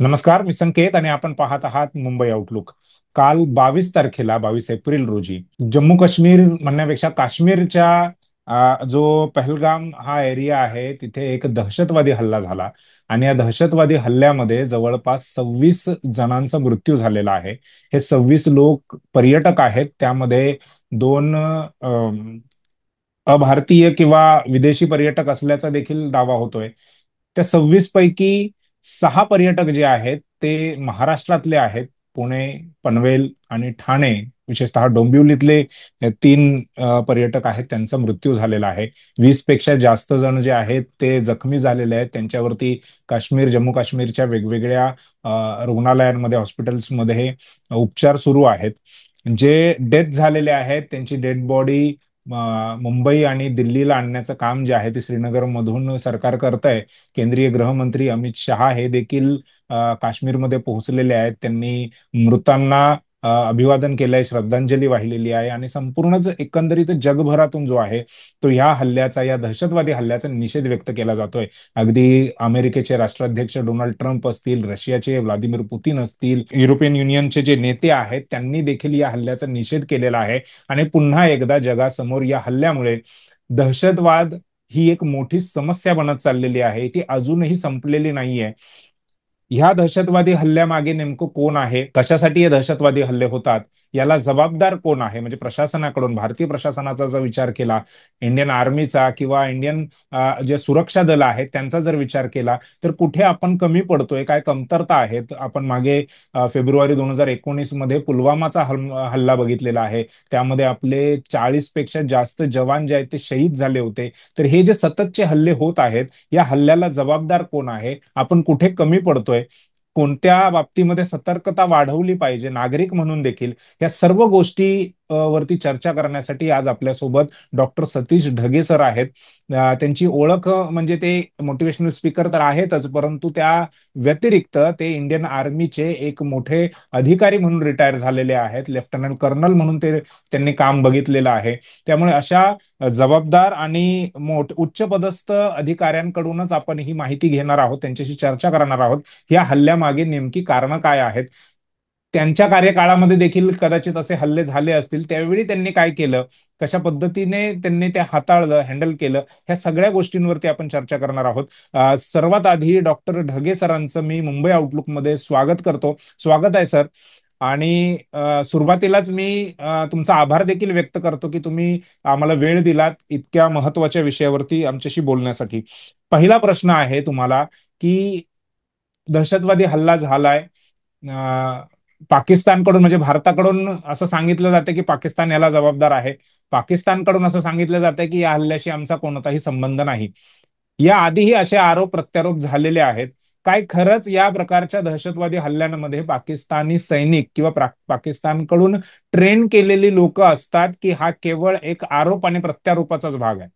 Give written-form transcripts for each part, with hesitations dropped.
नमस्कार, मी संकेत आणि आपण पाहत आहात मुंबई आउटलुक. काल 22 तारखेला 22 एप्रिल रोजी जम्मू काश्मीर म्हणण्यापेक्षा काश्मीरच्या जो पहलगाम हा एरिया आहे तिथे एक दहशतवादी हल्ला झाला आणि या दहशतवादी हल्ल्यामध्ये जवळपास 26 जणांचा मृत्यू झालेला आहे. हे 26 लोक पर्यटक आहेत, त्यामध्ये दोन अभारतीय किंवा विदेशी पर्यटक असल्याचा देखील दावा होतोय. त्या 26 पैकी 6 पर्यटक जे आहेत ते महाराष्ट्रातले आहेत. पुणे, पनवेल आणि ठाणे, विशेषतः डोंबिवलीतले 3 पर्यटक आहेत, त्यांचा मृत्यू झालेला आहे. 20 पेक्षा जास्त जण जे आहेत ते जखमी झालेले आहेत. त्यांच्यावरती जम्मू काश्मीरच्या वेगवेगळ्या रुग्णालयांमध्ये, हॉस्पिटल्समध्ये उपचार सुरू आहेत. जे डेथ झालेले आहेत त्यांची डेड बॉडी मुंबई आणि दिल्लीला आणण्याचं काम जे आहे ते श्रीनगरमधून सरकार करत आहे. केंद्रीय गृहमंत्री अमित शहा हे देखील काश्मीरमध्ये पोहोचलेले आहेत. त्यांनी मृतांना अभिवादन केलंय, श्रद्धांजली वाहिलेली आहे आणि संपूर्णच एकंदरीत जगभरातून जो आहे तो या हल्ल्याचा, या दहशतवादी हल्ल्याचा निषेध व्यक्त केला जातोय. अगदी अमेरिकेचे राष्ट्राध्यक्ष डोनाल्ड ट्रम्प असतील, रशियाचे व्लादिमीर पुतीन असतील, युरोपियन युनियनचे जे नेते आहेत त्यांनी देखील या हल्ल्याचा निषेध केलेला आहे. आणि पुन्हा एकदा जगासमोर या हल्ल्यामुळे दहशतवाद ही एक मोठी समस्या बनत चाललेली आहे, ती अजूनही संपलेली नाहीये. ह्या दहशतवादी हल्ल्यामागे नेमकं कोण आहे, कशासाठी हे दहशतवादी हल्ले होतात, याला जबाबदार कोण आहे, म्हणजे प्रशासनाकडून, भारतीय प्रशासनाचा जर विचार केला, इंडियन आर्मीचा किंवा इंडियन जे सुरक्षा दल आहेत त्यांचा जर विचार केला तर कुठे आपण कमी पडतोय, काय कमतरता आहेत. आपण मागे फेब्रुवारी 2019 मध्ये पुलवामाचा हल्ला बघितलेला आहे. त्यामध्ये आपले 40 पेक्षा जास्त जवान जे आहेत ते शहीद झाले होते. तर हे जे सततचे हल्ले होत आहेत, या हल्ल्याला जबाबदार कोण आहे, आपण कुठे कमी पडतोय, कोणत्या बाबतीमध्ये सतर्कता वाढवली पाहिजे नागरिक म्हणून देखील, या सर्व गोष्टी वरती चर्चा करण्यासाठी आज आपल्यासोबत डॉक्टर सतीश ढगे सर आहेत. त्यांची ओळख म्हणजे ते मोटिवेशनल स्पीकर तर आहेतच, परंतु त्या व्यतिरिक्त ते इंडियन आर्मीचे एक मोठे अधिकारी म्हणून रिटायर झालेले आहेत. लेफ्टनंट कर्नल म्हणून त्यांनी काम बघितलेलं आहे. त्यामुळे अशा जबाबदार आणि उच्च पदस्थ अधिकाऱ्यांकडूनच आपण ही माहिती घेणार आहोत, त्यांच्याशी चर्चा करणार आहोत. या हल्ल्यामागे नेमकी कारणं काय आहेत, त्यांच्या कार्यकाळामध्ये देखील कदाचित असे हल्ले झाले असतील, त्यावेळी त्यांनी काय केलं, कशा पद्धतीने त्यांनी ते हाताळलं, हँडल केलं, ह्या सगळ्या गोष्टींवरती आपण चर्चा करणार आहोत. सर्वात आधी डॉक्टर ढगे सरांचं मी मुंबई आउटलुकमध्ये स्वागत करतो. स्वागत आहे सर. आणि सुरुवातीलाच मी तुमचा आभार देखील व्यक्त करतो की तुम्ही आम्हाला वेळ दिलात इतक्या महत्वाच्या विषयावरती आमच्याशी बोलण्यासाठी. पहिला प्रश्न आहे तुम्हाला की दहशतवादी हल्ला झालाय, पाकिस्तानकडून म्हणजे भारताकडून असं सांगितलं जातं की पाकिस्तान याला जबाबदार आहे, पाकिस्तानकडून असं सांगितलं जातं की या हल्ल्याशी आमचा कोणताही संबंध नाही. या आधीही असे आरोप प्रत्यारोप झालेले आहेत. काय खरंच या प्रकारच्या दहशतवादी हल्ल्यांमध्ये पाकिस्तानी सैनिक किंवा पाकिस्तानकडून ट्रेन केलेली लोक असतात, की हा केवळ एक आरोप आणि प्रत्यारोपाचाच भाग आहे?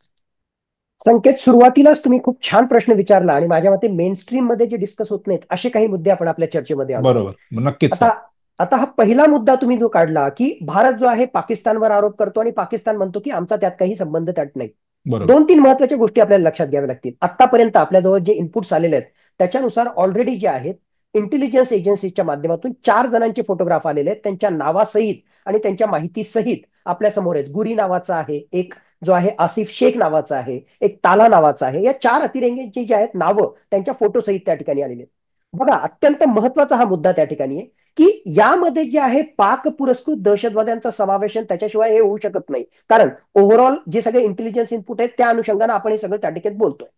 संकेत, सुरुवातीलाच तुम्ही खूप छान प्रश्न विचारला आणि माझ्या मते मेनस्ट्रीम मध्ये जे डिस्कस होत नाहीत असे काही मुद्दे आपण आपल्या चर्चेमध्ये आणतोय. बरोबर, नक्कीच आता सर. आता हा पहिला मुद्दा तुम्ही जो काढला की भारत जो आहे पाकिस्तानवर आरोप करतो आणि पाकिस्तान म्हणतो की आमचा त्यात काही संबंध त्यात नाही. बरोबर. दोन तीन महत्वाच्या गोष्टी आपल्याला लक्षात घ्याव्या लागतील. आतापर्यंत आपल्याजवळ जे इनपुट्स आलेले आहेत त्याच्यानुसार ऑलरेडी जे आहेत इंटेलिजन्स एजन्सीच्या माध्यमातून 4 जणांचे फोटोग्राफ आलेले आहेत, त्यांच्या नावासहित आणि त्यांच्या माहितीसहित आपल्या समोर आहेत. गुरी नावाचा आहे एक, जो आहे आसिफ शेख नावाचा आहे एक, ताला नावाचा आहे. या 4 अतिरेक्यांची जी आहेत नावं त्यांच्या फोटो सहित त्या ठिकाणी आलेले आहेत. बघा, अत्यंत महत्वाचा हा मुद्दा त्या ठिकाणी आहे की यामध्ये जे आहे पाक पुरस्कृत दहशतवाद्यांचा समावेश त्याच्याशिवाय हे होऊ शकत नाही. कारण ओव्हरऑल जे सगळे इंटेलिजन्स इनपुट आहेत त्या अनुषंगाने आपण हे सगळं त्या ठिकाणी बोलतोय.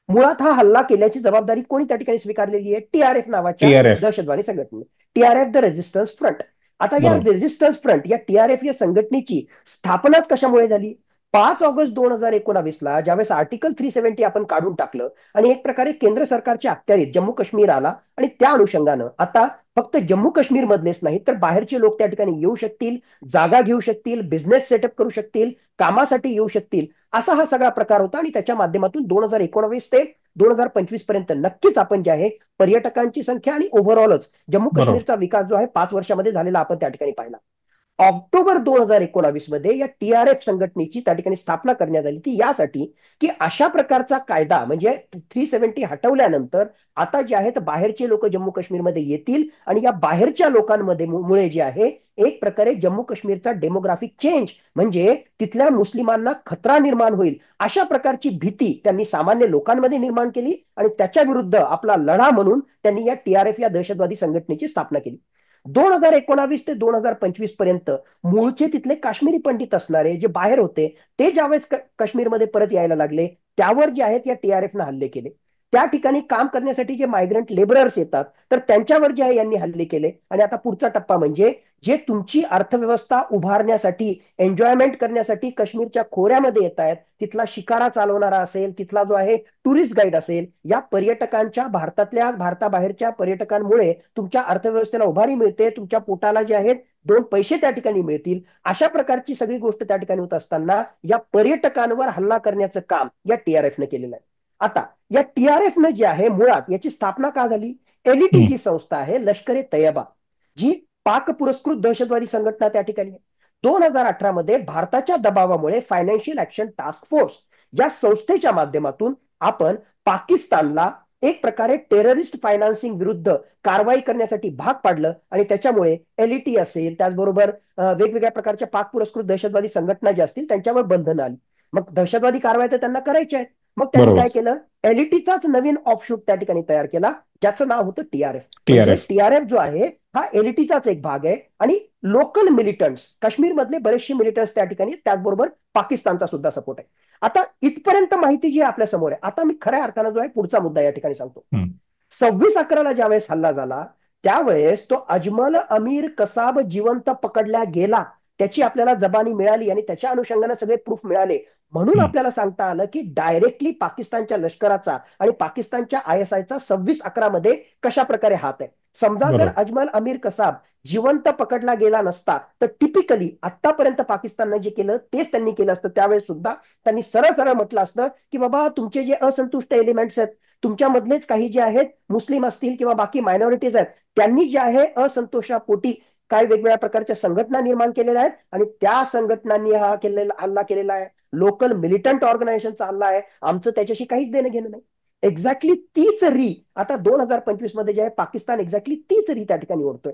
मुळात हा हल्ला केल्याची जबाबदारी कोणी त्या ठिकाणी स्वीकारलेली आहे? टीआरएफ नावाच्या TRF. दहशतवादी संघटने. TRF the resistance front. आता या बरोबर. रेजिस्टन्स फ्रंट या टीआरएफ या संघटनेची स्थापनाच कशामुळे झाली? 5 ऑगस्ट 2019 ज्यावेळेस आर्टिकल 370 आपण काढून टाकलं आणि एक प्रकारे केंद्र सरकारच्या अखत्यारीत जम्मू काश्मीर आला आणि त्या अनुषंगानं आता फक्त जम्मू काश्मीर मधलेच नाही तर बाहेरचे लोक त्या ठिकाणी येऊ शकतील, जागा घेऊ शकतील, बिझनेस सेटअप करू शकतील, कामासाठी येऊ शकतील, असा हा सगळा प्रकार होता. आणि त्याच्या माध्यमातून 2019 ते 2025 पर्यंत नक्कीच आपण जे आहे पर्यटकांची संख्या आणि ओव्हरऑलच जम्मू बरोबर. काश्मीरचा विकास जो आहे 5 वर्षामध्ये झालेला आपण त्या ठिकाणी पाहिला. ऑक्टोबर 2019 मध्ये या टीआरएफ संघटनेची त्या ठिकाणी स्थापना करण्यात आली ती यासाठी की अशा प्रकारचा कायदा म्हणजे 370 हटवल्यानंतर आता जे आहेत बाहेरचे लोक जम्मू काश्मीरमध्ये येतील आणि या बाहेरच्या लोकांमध्ये मुळे जे आहे एक प्रकारे जम्मू काश्मीरचा डेमोग्राफिक चेंज म्हणजे तिथल्या मुस्लिमांना खतरा निर्माण होईल अशा प्रकारची भीती त्यांनी सामान्य लोकांमध्ये निर्माण केली आणि त्याच्या विरुद्ध आपला लढा म्हणून त्यांनी या टीआरएफ या दहशतवादी संघटनेची स्थापना केली. 2019 ते 2025 पर्यंत मूळचे तिथले काश्मीरी पंडित असणारे जे बाहेर होते ते ज्यावेळेस काश्मीरमध्ये परत यायला लागले त्यावर जे आहेत या टीआरएफनं हल्ले केले. त्या ठिकाणी काम करण्यासाठी जे मायग्रंट लेबरर्स येतात तर त्यांच्यावर जे आहे यांनी हल्ले केले आणि आता पुढचा टप्पा म्हणजे जे तुमची अर्थव्यवस्था उभारण्यासाठी एन्जॉयमेंट करण्यासाठी काश्मीरच्या खोऱ्यामध्ये येत आहेत तिथला शिकारा चालवणारा असेल तिथला जो आहे टुरिस्ट गाईड असेल या पर्यटकांच्या भारताबाहेरच्या पर्यटकांमुळे तुमच्या अर्थव्यवस्थेला उभारी मिळते तुमच्या पोटाला जे आहेत दोन पैसे त्या ठिकाणी मिळतील अशा प्रकारची सगळी गोष्ट त्या ठिकाणी होत असताना या पर्यटकांवर हल्ला करण्याचं काम या टीआरएफनं केलेलं आहे. आता या टीआरएफनं जे आहे मुळात याची स्थापना का झाली एलईटी जी संस्था आहे लष्कर ए तैयबा जी पाक पुरस्कृत दहशतवादी संघटना त्या ठिकाणी 2018 मध्ये भारताच्या दबावामुळे फायनान्शियल ऍक्शन टास्क फोर्स या संस्थेच्या माध्यमातून आपण पाकिस्तानला एक प्रकारे टेररिस्ट फायनान्सिंग विरुद्ध कारवाई करण्यासाठी भाग पाडलं आणि त्याच्यामुळे एलईटी असेल त्याचबरोबर वेगवेगळ्या प्रकारच्या पाक पुरस्कृत दहशतवादी संघटना ज्या असतील त्यांच्यावर बंधनं आली. मग दहशतवादी कारवाई तर त्यांना करायच्या आहेत मग त्यांनी बरोबर. काय केलं एलईटीचाच नवीन ऑफशूट त्या ठिकाणी तयार केला ज्याचं नाव होतं टीआरएफ. म्हणजे टीआरएफ. टीआरएफ जो आहे हा एलईटीचाच एक भाग आहे आणि लोकल मिलिटंट्स काश्मीरमधले बरेचसे मिलिटंट्स त्या ठिकाणी त्याचबरोबर पाकिस्तानचा सुद्धा सपोर्ट आहे. आता इथपर्यंत माहिती जी आपल्या समोर आहे आता मी खऱ्या अर्थानं जो आहे पुढचा मुद्दा या ठिकाणी सांगतो. 26/11 ज्यावेळेस हल्ला झाला त्यावेळेस तो अजमल अमीर कसाब जिवंत पकडला गेला त्याची आपल्याला जबानी मिळाली आणि त्याच्या अनुषंगाने सगळे प्रूफ मिळाले म्हणून आपल्याला सांगता आलं की डायरेक्टली पाकिस्तानच्या लष्कराचा आणि पाकिस्तानच्या ISIचा 26/11 मध्ये कशा प्रकारे हात आहे. समजा जर बरोबर. अजमल अमीर कसाब जिवंत पकडला गेला नसता तर टिपिकली आतापर्यंत पाकिस्ताननं जे केलं तेच त्यांनी केलं असतं. त्यावेळेस सुद्धा त्यांनी सरळ सरळ म्हटलं असतं की बाबा तुमचे जे असंतुष्ट एलिमेंट्स आहेत तुमच्यामधलेच काही जे आहेत मुस्लिम असतील किंवा बाकी मायनॉरिटीज आहेत त्यांनी जे आहे असंतोषापोटी काय वेगवेगळ्या प्रकारच्या संघटना निर्माण केलेल्या आहेत आणि त्या संघटनांनी हा केलेला हल्ला केलेला आहे लोकल मिलिटंट ऑर्गनायझेशनचा हल्ला आहे आमचं त्याच्याशी काहीच देणं घेणं नाही. एक्झॅक्टली तीच री आता 2025 मध्ये जे आहे पाकिस्तान एक्झॅक्टली तीच री त्या ठिकाणी ओढतोय.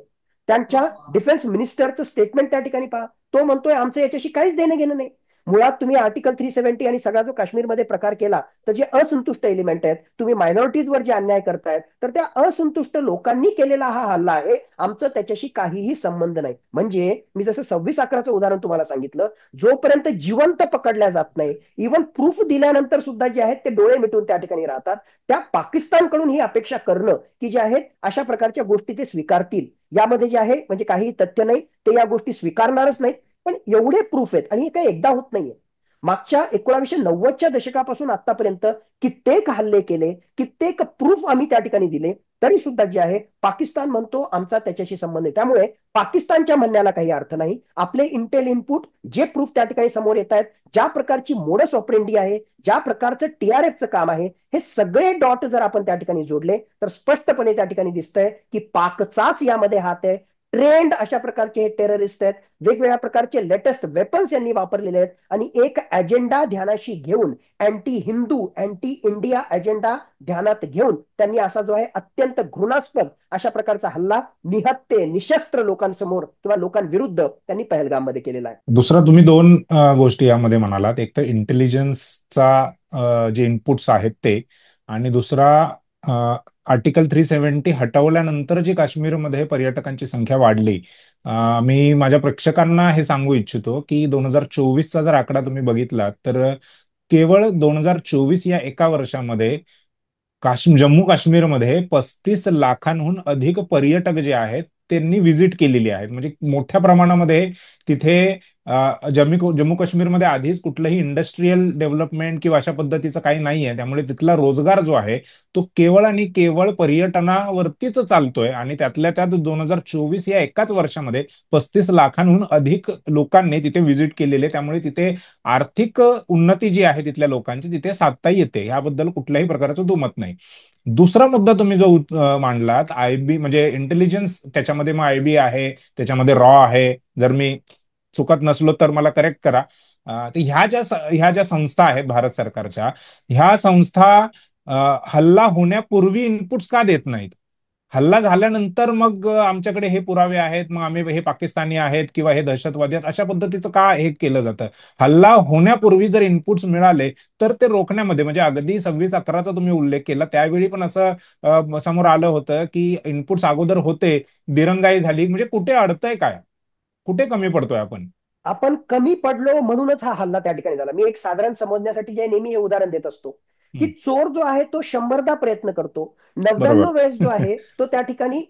त्यांच्या डिफेन्स मिनिस्टरचं स्टेटमेंट त्या ठिकाणी पहा तो म्हणतोय आमचं याच्याशी काहीच देणं घेणं नाही. मुळात तुम्ही आर्टिकल 370 आणि सगळा जो काश्मीरमध्ये प्रकार केला तर जे असंतुष्ट एलिमेंट आहेत तुम्ही मायनॉरिटीजवर जे अन्याय करतायत तर त्या असंतुष्ट लोकांनी केलेला हा हल्ला आहे आमचं त्याच्याशी काहीही संबंध नाही. म्हणजे मी जसं 26/11चं उदाहरण तुम्हाला सांगितलं जोपर्यंत जिवंत पकडल्या जात नाही इव्हन प्रूफ दिल्यानंतर सुद्धा जे आहेत ते डोळे मिटून त्या ठिकाणी राहतात त्या पाकिस्तानकडून ही अपेक्षा करणं की जे आहेत अशा प्रकारच्या गोष्टी ते स्वीकारतील यामध्ये जे आहे म्हणजे काही तथ्य नाही ते या गोष्टी स्वीकारणारच नाहीत. पण एवढे प्रूफ आहेत आणि हे काही एकदा होत नाहीये. मागच्या 1990च्या दशकापासून आतापर्यंत कित्येक हल्ले केले कित्येक प्रूफ आम्ही त्या ठिकाणी दिले तरी सुद्धा जे आहे पाकिस्तान म्हणतो आमचा त्याच्याशी संबंध आहे. त्यामुळे पाकिस्तानच्या म्हणण्याला काही अर्थ नाही. आपले इंटेल इनपुट जे प्रूफ त्या ठिकाणी समोर येत आहेत ज्या प्रकारची मोडस ऑपरेंडी आहे ज्या प्रकारचं टीआरएफचं काम आहे हे सगळे डॉट जर आपण त्या ठिकाणी जोडले तर स्पष्टपणे त्या ठिकाणी दिसतंय की पाकचाच यामध्ये हात आहे. ट्रेंड अशा प्रकारचे हे टेररिस्ट आहेत वेगवेगळ्या प्रकारचे लेटेस्ट वेपन्स यांनी वापरलेले आहेत आणि एक अजेंडा ध्यानाशी घेऊन anti Hindu anti India agenda ध्यानात घेऊन त्यांनी असा जो आहे अत्यंत घृणास्पद अशा प्रकारचा हल्ला निहत्ते निशस्त्र लोकांसमोर किंवा लोकांविरुद्ध त्यांनी पहलगाममध्ये केलेला आहे. दुसरा तुम्ही दोन गोष्टी यामध्ये म्हणालात एक तर इंटेलिजन्सचा जे इनपुट्स आहेत ते आणि दुसरा आर्टिकल 370 हटवल्यानंतर जी काश्मीरमध्ये पर्यटकांची संख्या वाढली. मी माझ्या प्रेक्षकांना हे सांगू इच्छितो की 2024चा जर आकडा तुम्ही बघितला तर केवळ 2024 या एका वर्षामध्ये जम्मू काश्मीरमध्ये 35 लाखांहून अधिक पर्यटक जे आहेत त्यांनी व्हिजिट केलेली आहेत. म्हणजे मोठ्या प्रमाणामध्ये तिथे जम्मू काश्मीरमध्ये आधीच कुठलंही इंडस्ट्रीयल डेव्हलपमेंट किंवा अशा पद्धतीचं काही नाही आहे. त्यामुळे तिथला रोजगार जो आहे तो केवळ आणि केवळ पर्यटनावरतीच चालतोय. आणि त्यातल्या त्यात 2024 या एकाच वर्षामध्ये 35 लाखांहून अधिक लोकांनी तिथे व्हिजिट केलेले. त्यामुळे तिथे आर्थिक उन्नती जी आहे तिथल्या लोकांची तिथे साधता येते, याबद्दल कुठल्याही प्रकारचं दुमत नाही. दुसरा मुद्दा तुम्ही जो मांडलात, आयबी म्हणजे इंटेलिजन्स, त्याच्यामध्ये मग आयबी आहे, त्याच्यामध्ये रॉ आहे. जर मी चुकत नसलो तर मला करेक्ट करा. तर ह्या ज्या संस्था आहेत भारत सरकारच्या, ह्या संस्था हल्ला होण्यापूर्वी इनपुट्स का देत नाहीत? हल्ला झाल्यानंतर मग आमच्याकडे हे पुरावे आहेत, मग आम्ही हे पाकिस्तानी आहेत किंवा हे दहशतवादी आहेत, अशा पद्धतीचं का हे केलं जातं? हल्ला होण्यापूर्वी जर इनपुट्स मिळाले तर ते रोखण्यामध्ये, म्हणजे अगदी 26/11चा तुम्ही उल्लेख केला, त्यावेळी पण असं समोर आलं होतं की इनपुट्स अगोदर होते, दिरंगाई झाली. म्हणजे कुठे अडतंय काय? कुठे कमी पडतोय आपण? आपण कमी पडलो म्हणूनच हा हल्ला त्या ठिकाणी झाला. मी एक साधारण समजण्यासाठी जे नेहमी हे उदाहरण देत असतो, की हम्म, चोर जो आहे तो 100दा प्रयत्न करतो, बरोबर. 99 वेळेस जो आहे तो त्या ठिकाणी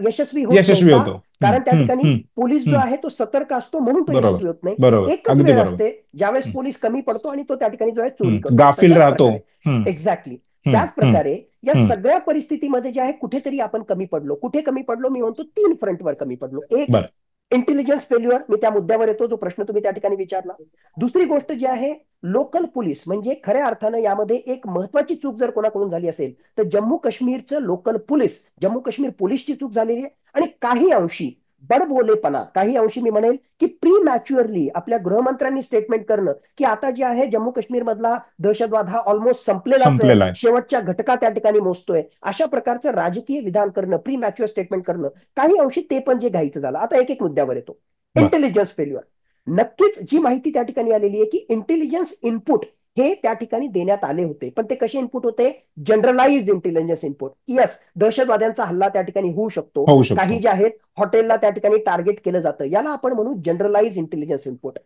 यशस्वी होत यशस्वी नव्हता. होतो. कारण त्या ठिकाणी हम्म. पोलीस जो हम्म. आहे तो सतर्क असतो म्हणून तो बरोबर. यशस्वी होत नाही. बरोबर, एकच अगदी वेळ बरोबर. असते ज्यावेळेस हम्म. पोलीस कमी पडतो आणि तो त्या ठिकाणी जो आहे चोरी करतो. गाफील तशाच राहतो. प्रकारे हम्म. एक्झॅक्टली हम्म. त्याच हम्म. प्रकारे या हम्म. सगळ्या परिस्थितीमध्ये जे आहे कुठेतरी आपण कमी पडलो. कुठे कमी पडलो? मी म्हणतो 3 फ्रंटवर कमी पडलो. एक, बर. Intelligence failure. मी त्या मुद्द्यावर येतो जो प्रश्न तुम्ही त्या ठिकाणी विचारला. दुसरी गोष्ट जी आहे, लोकल पोलीस. म्हणजे खऱ्या अर्थानं यामध्ये एक महत्वाची चूक जर कोणाकडून झाली असेल तर जम्मू काश्मीरचं लोकल पोलीस, जम्मू काश्मीर पोलीसची चूक झालेली आहे. आणि काही अंशी बडबोलेपणा, काही अंशी मी म्हणेल की प्री मॅच्युअरली आपल्या गृहमंत्र्यांनी स्टेटमेंट करणं की आता जे आहे जम्मू काश्मीर मधला दहशतवाद हा ऑलमोस्ट संपलेलाच आहे, संपलेला आहे. शेवटच्या घटका त्या ठिकाणी मोजतोय, अशा प्रकारचं राजकीय विधान करणं, प्री मॅच्युअर स्टेटमेंट करणं, काही अंशी ते पण जे घाईचं झालं. आता एक एक मुद्द्यावर येतो. बर. Intelligence failure. नक्कीच जी माहिती त्या ठिकाणी आलेली आहे की इंटेलिजन्स इनपुट हे त्या ठिकाणी देण्यात आले होते, पण ते कसे इनपुट होते? Generalise intelligence input. येस, दहशतवाद्यांचा हल्ला त्या ठिकाणी होऊ शकतो. होऊ काही शकतो. जे आहेत हॉटेलला त्या ठिकाणी टार्गेट केलं जातं, याला आपण म्हणू जनरलाइज इंटेलिजन्स इनपुट.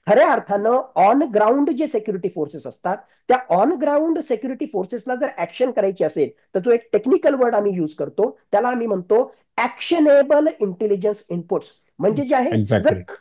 खऱ्या अर्थानं ऑन ग्राउंड जे सिक्युरिटी फोर्सेस असतात, त्या ऑन ग्राउंड सिक्युरिटी फोर्सेसला जर ऍक्शन करायची असेल तर जो एक टेक्निकल वर्ड आम्ही यूज करतो त्याला आम्ही म्हणतो ऍक्शनेबल इंटेलिजन्स इनपुट्स. म्हणजे जे आहे जर एक्झॅक्टली.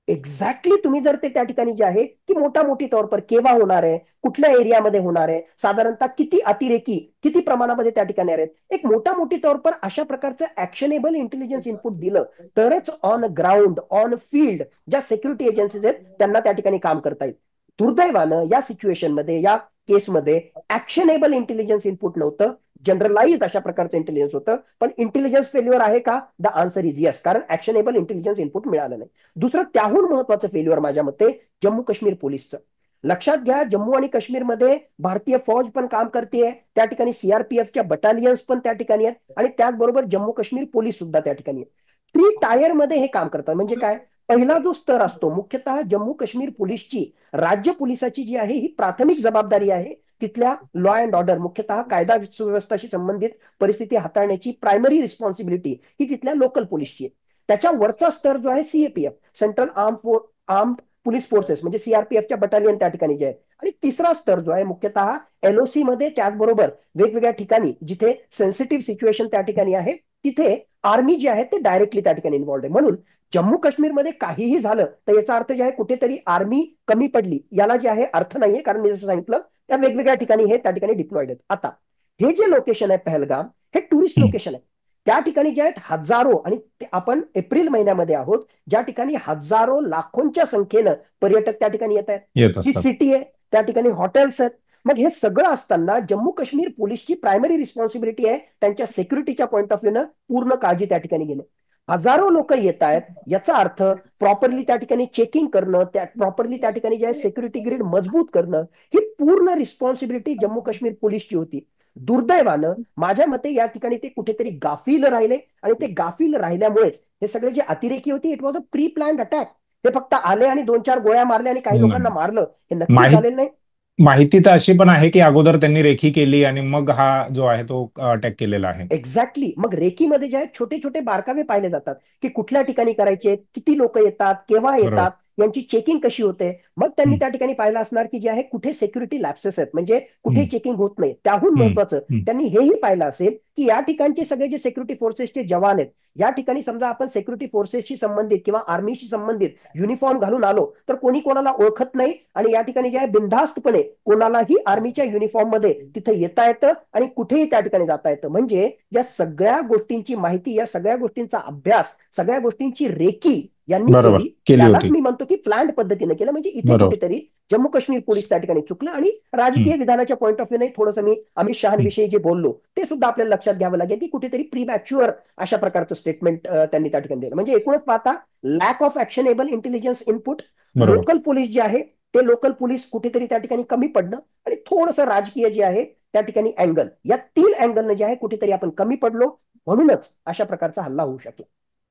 एक्झॅक्टली तुम्ही जर ते त्या ठिकाणी जे आहे की मोठी तौर पर केव्हा होणार आहे, कुठल्या एरियामध्ये होणार आहे, साधारणतः किती अतिरेकी किती प्रमाणामध्ये त्या ठिकाणी आहेत, एक मोठी तौर पर अशा प्रकारचं ऍक्शनेबल इंटेलिजन्स इनपुट दिलं तरच ऑन ग्राउंड ऑन फील्ड ज्या सिक्युरिटी एजन्सीज आहेत त्यांना त्या ठिकाणी काम करता येईल. दुर्दैवानं या सिच्युएशनमध्ये, या केसमध्ये ऍक्शनेबल इंटेलिजन्स इनपुट नव्हतं, जनरलाइज अशा प्रकारचं इंटेलिजन्स होतं. पण इंटेलिजन्स फेल्युअर आहे का? द आन्सर इज येस, कारण ऍक्शनेबल इंटेलिजन्स इनपुट मिळालं नाही. दुसरं त्याहून महत्वाचं फेल्युअर माझ्या मते जम्मू काश्मीर पोलीसचं. लक्षात घ्या, जम्मू आणि काश्मीरमध्ये भारतीय फौज पण काम करते, त्या ठिकाणी सीआरपीएफच्या बटालियन्स पण त्या ठिकाणी आहेत आणि त्याचबरोबर जम्मू काश्मीर पोलीस सुद्धा त्या ठिकाणी आहेत. 3 टायर मध्ये हे काम करतात. म्हणजे काय? पहिला जो स्तर असतो, मुख्यतः जम्मू काश्मीर पोलीसची, राज्य पोलिसाची जी आहे ही प्राथमिक जबाबदारी आहे तिथल्या लॉ अँड ऑर्डर, मुख्यतः कायदा सुव्यवस्थाशी संबंधित परिस्थिती हाताळण्याची प्रायमरी रिस्पॉन्सिबिलिटी ही तिथल्या लोकल पोलीसची आहे. त्याच्या वरचा स्तर जो आहे CAPF, central armed police forces, म्हणजे सीआरपीएफच्या बटालियन त्या ठिकाणी जे आहे. आणि तिसरा स्तर जो आहे मुख्यतः एलओसी मध्ये, त्याचबरोबर वेगवेगळ्या ठिकाणी जिथे सेन्सिटिव्ह सिच्युएशन त्या ठिकाणी आहे तिथे आर्मी जी आहे ते डायरेक्टली त्या ठिकाणी इन्व्हॉल्ड आहे. म्हणून जम्मू काश्मीरमध्ये काहीही झालं तर याचा अर्थ जे आहे कुठेतरी आर्मी कमी पडली, याला जे आहे अर्थ नाहीये. कारण मी जसं सांगितलं त्या वेगवेगळ्या ठिकाणी हे त्या ठिकाणी डिप्लॉइड आहेत. आता हे जे लोकेशन आहे पहलगाम, हे टुरिस्ट लोकेशन आहे. त्या ठिकाणी जे आहेत हजारो, आणि आपण एप्रिल महिन्यामध्ये आहोत, ज्या ठिकाणी हजारो लाखोंच्या संख्येनं पर्यटक त्या ठिकाणी येत आहेत. येत ही असतात. सिटी आहे, त्या ठिकाणी हॉटेल्स आहेत. मग हे सगळं असताना जम्मू काश्मीर पोलीसची प्रायमरी रिस्पॉन्सिबिलिटी आहे त्यांच्या सिक्युरिटीच्या पॉईंट ऑफ व्ह्यूनं पूर्ण काळजी त्या ठिकाणी घेणं. हजारो लोक येत आहेत, याचा अर्थ प्रॉपरली त्या ठिकाणी चेकिंग करणं, त्या प्रॉपरली त्या ठिकाणी जे आहे सिक्युरिटी ग्रीड मजबूत करणं, ही पूर्ण रिस्पॉन्सिबिलिटी जम्मू काश्मीर पोलीसची होती. दुर्दैवानं माझ्या मते या ठिकाणी ते कुठेतरी गाफील राहिले, आणि ते गाफील राहिल्यामुळेच हे सगळे जे अतिरेकी होते, it was a pre planned attack. ते फक्त आले आणि 2-4 गोळ्या मारल्या आणि काही लोकांना नाही. मारलं, हे नक्कीच माहित झालेलं नाही. माहिती तर अशी पण आहे की अगोदर त्यांनी रेखी केली आणि मग हा जो आहे तो अटॅक केलेला आहे. एक्झॅक्टली. मग रेकीमध्ये जे आहेत छोटे छोटे बारकावे पाहिले जातात की कुठल्या ठिकाणी करायचे, किती लोक येतात, केव्हा बरोबर. येतात, यांची चेकिंग कशी होते. मग त्यांनी हम्म, त्या ठिकाणी पाहिलं असणार की जे आहे कुठे सिक्युरिटी लॅप्सेस आहेत, म्हणजे कुठे हम्म, चेकिंग होत नाही. त्याहून हम्म, महत्वाचं हम्म. त्यांनी हेही पाहिलं असेल की या ठिकाणचे सगळे जे सिक्युरिटी फोर्सेसचे जवान आहेत, या ठिकाणी समजा आपण सिक्युरिटी फोर्सेसशी संबंधित किंवा आर्मीशी संबंधित युनिफॉर्म घालून आलो तर कोणी कोणाला ओळखत नाही, आणि या ठिकाणी जे आहे बिनधास्तपणे कोणालाही आर्मीच्या युनिफॉर्म मध्ये तिथे येता येतं आणि कुठेही त्या ठिकाणी जाता येतं. म्हणजे या सगळ्या गोष्टींची माहिती, या सगळ्या गोष्टींचा अभ्यास, सगळ्या गोष्टींची रेकी यांनी बरोबर केली. केली त्यालाच होती. मी म्हणतो की प्लॅन पद्धतीने केलं. म्हणजे इथे बरोबर. कुठेतरी जम्मू काश्मीर पोलीस त्या ठिकाणी चुकलं, आणि हम्म, राजकीय विधानाच्या पॉईंट ऑफ व्ह्यू थोडंसं मी अमित हम्म. शहाविषयी जे बोललो ते सुद्धा आपल्याला लक्षात घ्यावं लागेल की कुठेतरी प्रीमॅच्युअर अशा प्रकारचं स्टेटमेंट त्यांनी त्या ठिकाणी दिलं. म्हणजे एकूणच पाहता लॅक ऑफ ऍक्शनेबल इंटेलिजन्स इनपुट, बरोबर. लोकल पोलीस जे आहे ते लोकल पोलीस कुठेतरी त्या ठिकाणी कमी पडणं, आणि थोडंसं राजकीय जे आहे त्या ठिकाणी अँगल, या 3 अँगलने जे आहे कुठेतरी आपण कमी पडलो, म्हणूनच अशा प्रकारचा हल्ला होऊ शकला.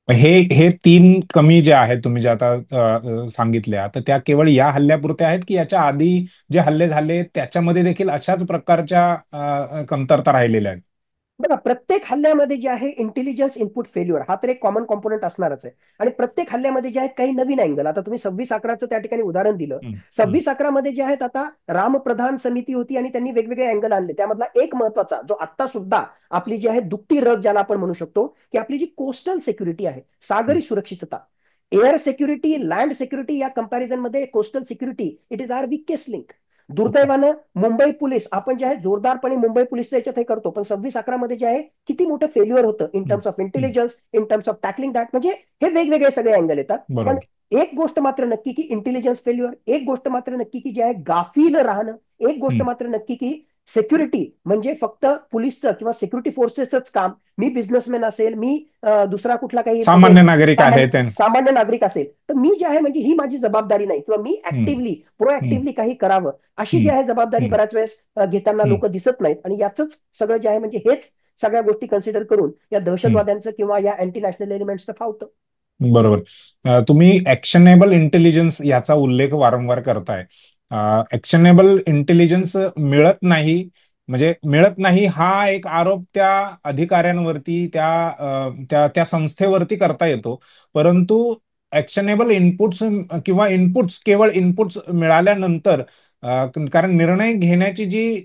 हे हे तीन कमी जे आहेत तुम्ही जे आता सांगितल्या, तर त्या केवळ या हल्ल्यापुरत्या आहेत की याच्या आधी जे हल्ले झाले त्याच्यामध्ये देखील अशाच प्रकारच्या कमतरता राहिलेल्या आहेत? बघा, प्रत्येक हल्ल्यामध्ये जे आहे इंटेलिजन्स इनपुट फेल्युअर हा तर एक कॉमन कॉम्पोनंट असणारच आहे. आणि प्रत्येक हल्ल्यामध्ये जे आहेत काही नवीन अँगल, आता तुम्ही 26/11चं त्या ठिकाणी उदाहरण दिलं. हम्म, हम्म, 26/11 जे आहेत आता रामप्रधान समिती होती आणि त्यांनी वेगवेगळे अँगल आणले. त्यामधला एक महत्वाचा जो आता सुद्धा आपली जी आहे दुपटी रग ज्याला आपण म्हणू शकतो, की आपली जी कोस्टल सिक्युरिटी आहे, हम्म. सागरी सुरक्षितता, एअर सिक्युरिटी, लँड सिक्युरिटी, या कंपॅरिझन मध्ये coastal security it is our weakest link. Okay. दुर्दैवानं मुंबई पोलीस आपण जे आहे जोरदारपणे मुंबई पोलीसच्या याच्यात हे करतो, पण 26/11 जे आहे किती मोठं फेल्युअर होतं इन हम्म, टर्म्स ऑफ हम्म. Intelligence, in terms of tackling that. म्हणजे हे वेगवेगळे सगळे अँगल येतात. पण बरोबर. एक गोष्ट मात्र नक्की की इंटेलिजन्स फेल्युअर, एक गोष्ट मात्र नक्की की जे आहे गाफील राहणं, एक गोष्ट हम्म. मात्र नक्की की सिक्युरिटी म्हणजे फक्त पोलीसचं किंवा सिक्युरिटी फोर्सेसच काम. मी बिझनेसमॅन असेल, मी दुसरा कुठला काही म्हणजे सामान्य नागरिक आहे त्यां सामान्य नागरिक असेल, तर मी जे आहे म्हणजे ही माझी जबाबदारी नाही, किंवा मी हम्म, ऍक्टिव्हली हम्म, प्रोऍक्टिव्हली काही करावं, अशी जी हम्म, आहे जबाबदारी हम्म, बऱ्याच वेळेस घेताना हम्म, लोक दिसत नाहीत. आणि याच सगळं जे आहे म्हणजे हेच सगळ्या गोष्टी कन्सिडर करून या हम्म. दहशतवाद्यांचं किंवा या अँटी नॅशनल एलिमेंट्सचं फावतं. बरोबर. तुम्ही ऍक्शनेबल इंटेलिजन्स याचा उल्लेख वारंवार करताय. ऍक्शनेबल इंटेलिजन्स मिळत नाही, म्हणजे मिळत नाही हा एक आरोप त्या अधिकाऱ्यांवरती, त्या त्या संस्थेवरती करता येतो. परंतु ऍक्शनेबल इनपुट्स किंवा इनपुट्स, केवळ इनपुट्स मिळाल्यानंतर कारण निर्णय घेण्याची जी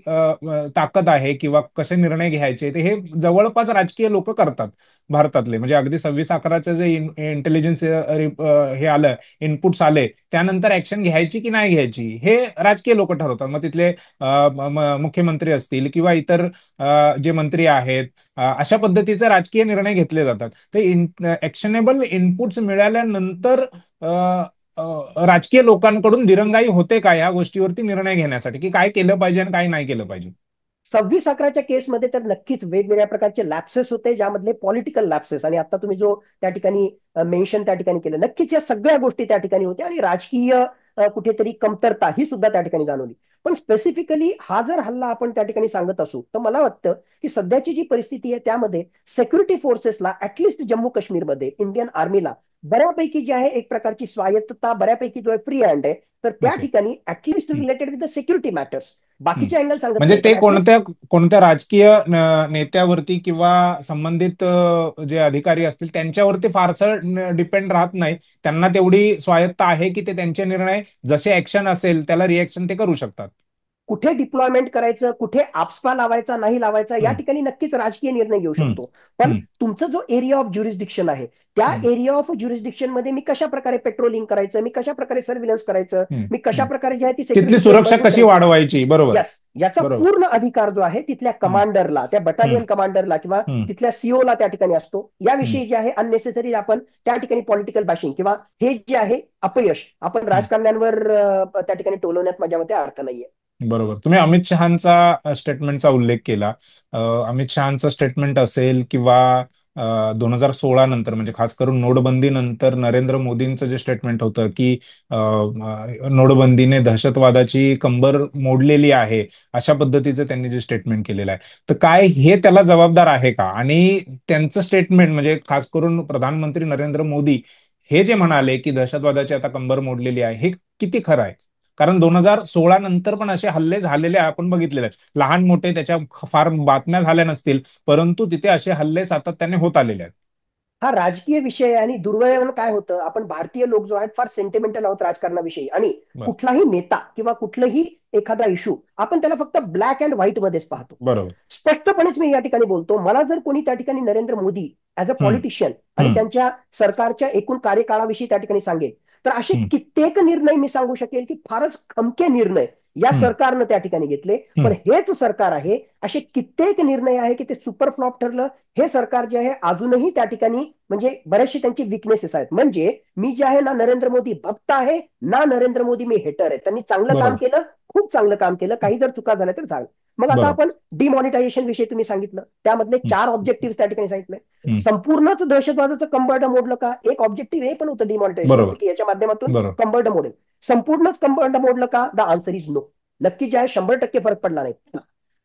ताकद आहे किंवा कसे निर्णय घ्यायचे ते हे जवळपास राजकीय लोक करतात भारतातले. म्हणजे अगदी 26/11चं जे इंटेलिजन्स हे आलं, इनपुट्स आले, त्यानंतर ऍक्शन घ्यायची की नाही घ्यायची हे राजकीय लोक ठरवतात. मग तिथले मुख्यमंत्री असतील किंवा इतर जे मंत्री आहेत, अशा पद्धतीचे राजकीय निर्णय घेतले जातात. ते ऍक्शनेबल इनपुट्स मिळाल्यानंतर राजकीय लोकांकडून दिरंगाई होते का या गोष्टीवरती निर्णय घेण्यासाठी, की काय केलं पाहिजे आणि काय नाही केलं पाहिजे? 26/11च्या केसमध्ये तर नक्कीच वेगवेगळ्या प्रकारचे लॅप्सेस होते, ज्यामधले पॉलिटिकल लॅप्सेस, आणि आता तुम्ही जो त्या ठिकाणी मेन्शन त्या ठिकाणी केलं, नक्कीच या सगळ्या गोष्टी त्या ठिकाणी होत्या, आणि राजकीय कुठेतरी कमतरता ही सुद्धा त्या ठिकाणी जाणवली. पण स्पेसिफिकली हा जर हल्ला आपण त्या ठिकाणी सांगत असू, तर मला वाटतं की सध्याची जी परिस्थिती आहे त्यामध्ये सिक्युरिटी फोर्सेसला, ऍटलिस्ट जम्मू काश्मीरमध्ये इंडियन आर्मीला बऱ्यापैकी जी आहे एक प्रकारची स्वायत्तता, बऱ्यापैकी जो आहे फ्री हँड आहे. तर त्या ओके. ठिकाणी at least related with the security matters, हम्म. बाकीचे अँगल सांगत म्हणजे नाही, ते पण ऍटलिस्ट कोणत्या कोणत्या राजकीय नेत्यावरती किंवा संबंधित जे अधिकारी असतील त्यांच्यावरती फारसं डिपेंड राहत नाही. त्यांना तेवढी स्वायत्ता आहे की ते त्यांचे निर्णय जसे ऍक्शन असेल त्याला रिएक्शन ते करू शकतात. कुठे डिप्लॉयमेंट करायचं, कुठे आपस्पा लावायचा नाही लावायचा, या हम्म, ठिकाणी नक्कीच राजकीय निर्णय घेऊ हम्म, शकतो. पण हम्म, तुमचं जो एरिया ऑफ ज्युरिस्डिक्शन आहे, त्या हम्म, एरिया ऑफ ज्युरिस्डिक्शन मध्ये मी कशा प्रकारे पेट्रोलिंग करायचं, मी कशा प्रकारे सर्व्हिलन्स करायचं, हम्म, मी कशा हम्म. प्रकारे जे आहे ती तिथली सिक्युरिटी फोर्स सुरक्षा मजबूत कशी करायची. वाढवायची? बरोबर. यस, याचा बरोबर. पूर्ण अधिकार जो आहे तिथल्या हम्म, कमांडरला, त्या हम्म, बटालियन कमांडरला किंवा हम्म, तिथल्या सीओला त्या ठिकाणी असतो. हम्म, याविषयी जे आहे अननेसेसरी आपण त्या ठिकाणी पॉलिटिकल बॅशिंग किंवा हे जे आहे अपयश आपण हम्म. राजकारण्यांवर त्या ठिकाणी टोलवण्यात माझ्या मते अर्थ नाहीये. बरोबर. तुम्ही अमित शहाचा स्टेटमेंटचा उल्लेख केला. अमित शहाचं स्टेटमेंट असेल किंवा 2016 नंतर, म्हणजे खास करून नोटबंदी नंतर नरेंद्र मोदींचं जे स्टेटमेंट होतं की नोटबंदीने दहशतवादाची कंबर मोडलेली आहे, अशा पद्धतीचं त्यांनी जे स्टेटमेंट केलेलं आहे, तर काय हे त्याला जबाबदार आहे का? आणि त्यांचं स्टेटमेंट म्हणजे खास करून प्रधानमंत्री नरेंद्र मोदी हे जे म्हणाले की दहशतवादाची आता कंबर मोडलेली आहे, हे किती खरं आहे? कारण 2016 नंतर पण असे हल्ले झालेले आपण बघितलेले आहेत. लहान मोठे त्याच्या फार बातम्या झाल्या नसतील, परंतु तिथे असे हल्ले सातत्याने होत आलेले आहेत. हा राजकीय विषय आहे आणि दुर्दैवानं काय होतं, आपण भारतीय लोक जो आहेत फार सेंटिमेंटल आहोत राजकारणाविषयी, आणि बर. कुठलाही नेता किंवा कुठलंही एखादा इश्यू आपण त्याला फक्त ब्लॅक अँड व्हाईट मध्येच पाहतो. बरोबर. स्पष्टपणेच मी या ठिकाणी बोलतो, मला जर कोणी त्या ठिकाणी नरेंद्र मोदी ऍज अ हम्म. पॉलिटिशियन आणि हम्म. त्यांच्या सरकारच्या एकूण कार्यकाळाविषयी त्या ठिकाणी सांगेल, तर असे हम्म. कित्येक निर्णय मी सांगू शकेल की फारच खमके निर्णय या हम्म. सरकारनं त्या ठिकाणी घेतले. पण हम्म. हेच सरकार आहे, असे कित्येक निर्णय आहे की ते सुपर फ्लॉप ठरलं. हे सरकार जे आहे अजूनही त्या ठिकाणी म्हणजे बरेचसे त्यांची विकनेसेस आहेत. म्हणजे मी जे आहे ना नरेंद्र मोदी भक्त आहे, ना नरेंद्र मोदी मी हेटर आहे. त्यांनी चांगलं काम बरोबर. केलं, खूप चांगलं काम केलं, काही जर चुका झाल्या तर झालं. मग आता बरोबर. आपण डिमॉनिटायझेशन विषयी तुम्ही सांगितलं, त्यामधले हम्म. 4 ऑब्जेक्टिव्ह त्या ठिकाणी सांगितले. हम्म. संपूर्णच दहशतवादाचं कंबरडं मोडलं का? एक ऑब्जेक्टिव्ह हे पण होतं डिमॉनिटायझेशनचं बरोबर. की याच्या माध्यमातून बरोबर. कंबरडं मोडेल. संपूर्णच कंबरडं मोडलं का? The answer is no. नक्की जे आहे 100% फरक पडला नाही.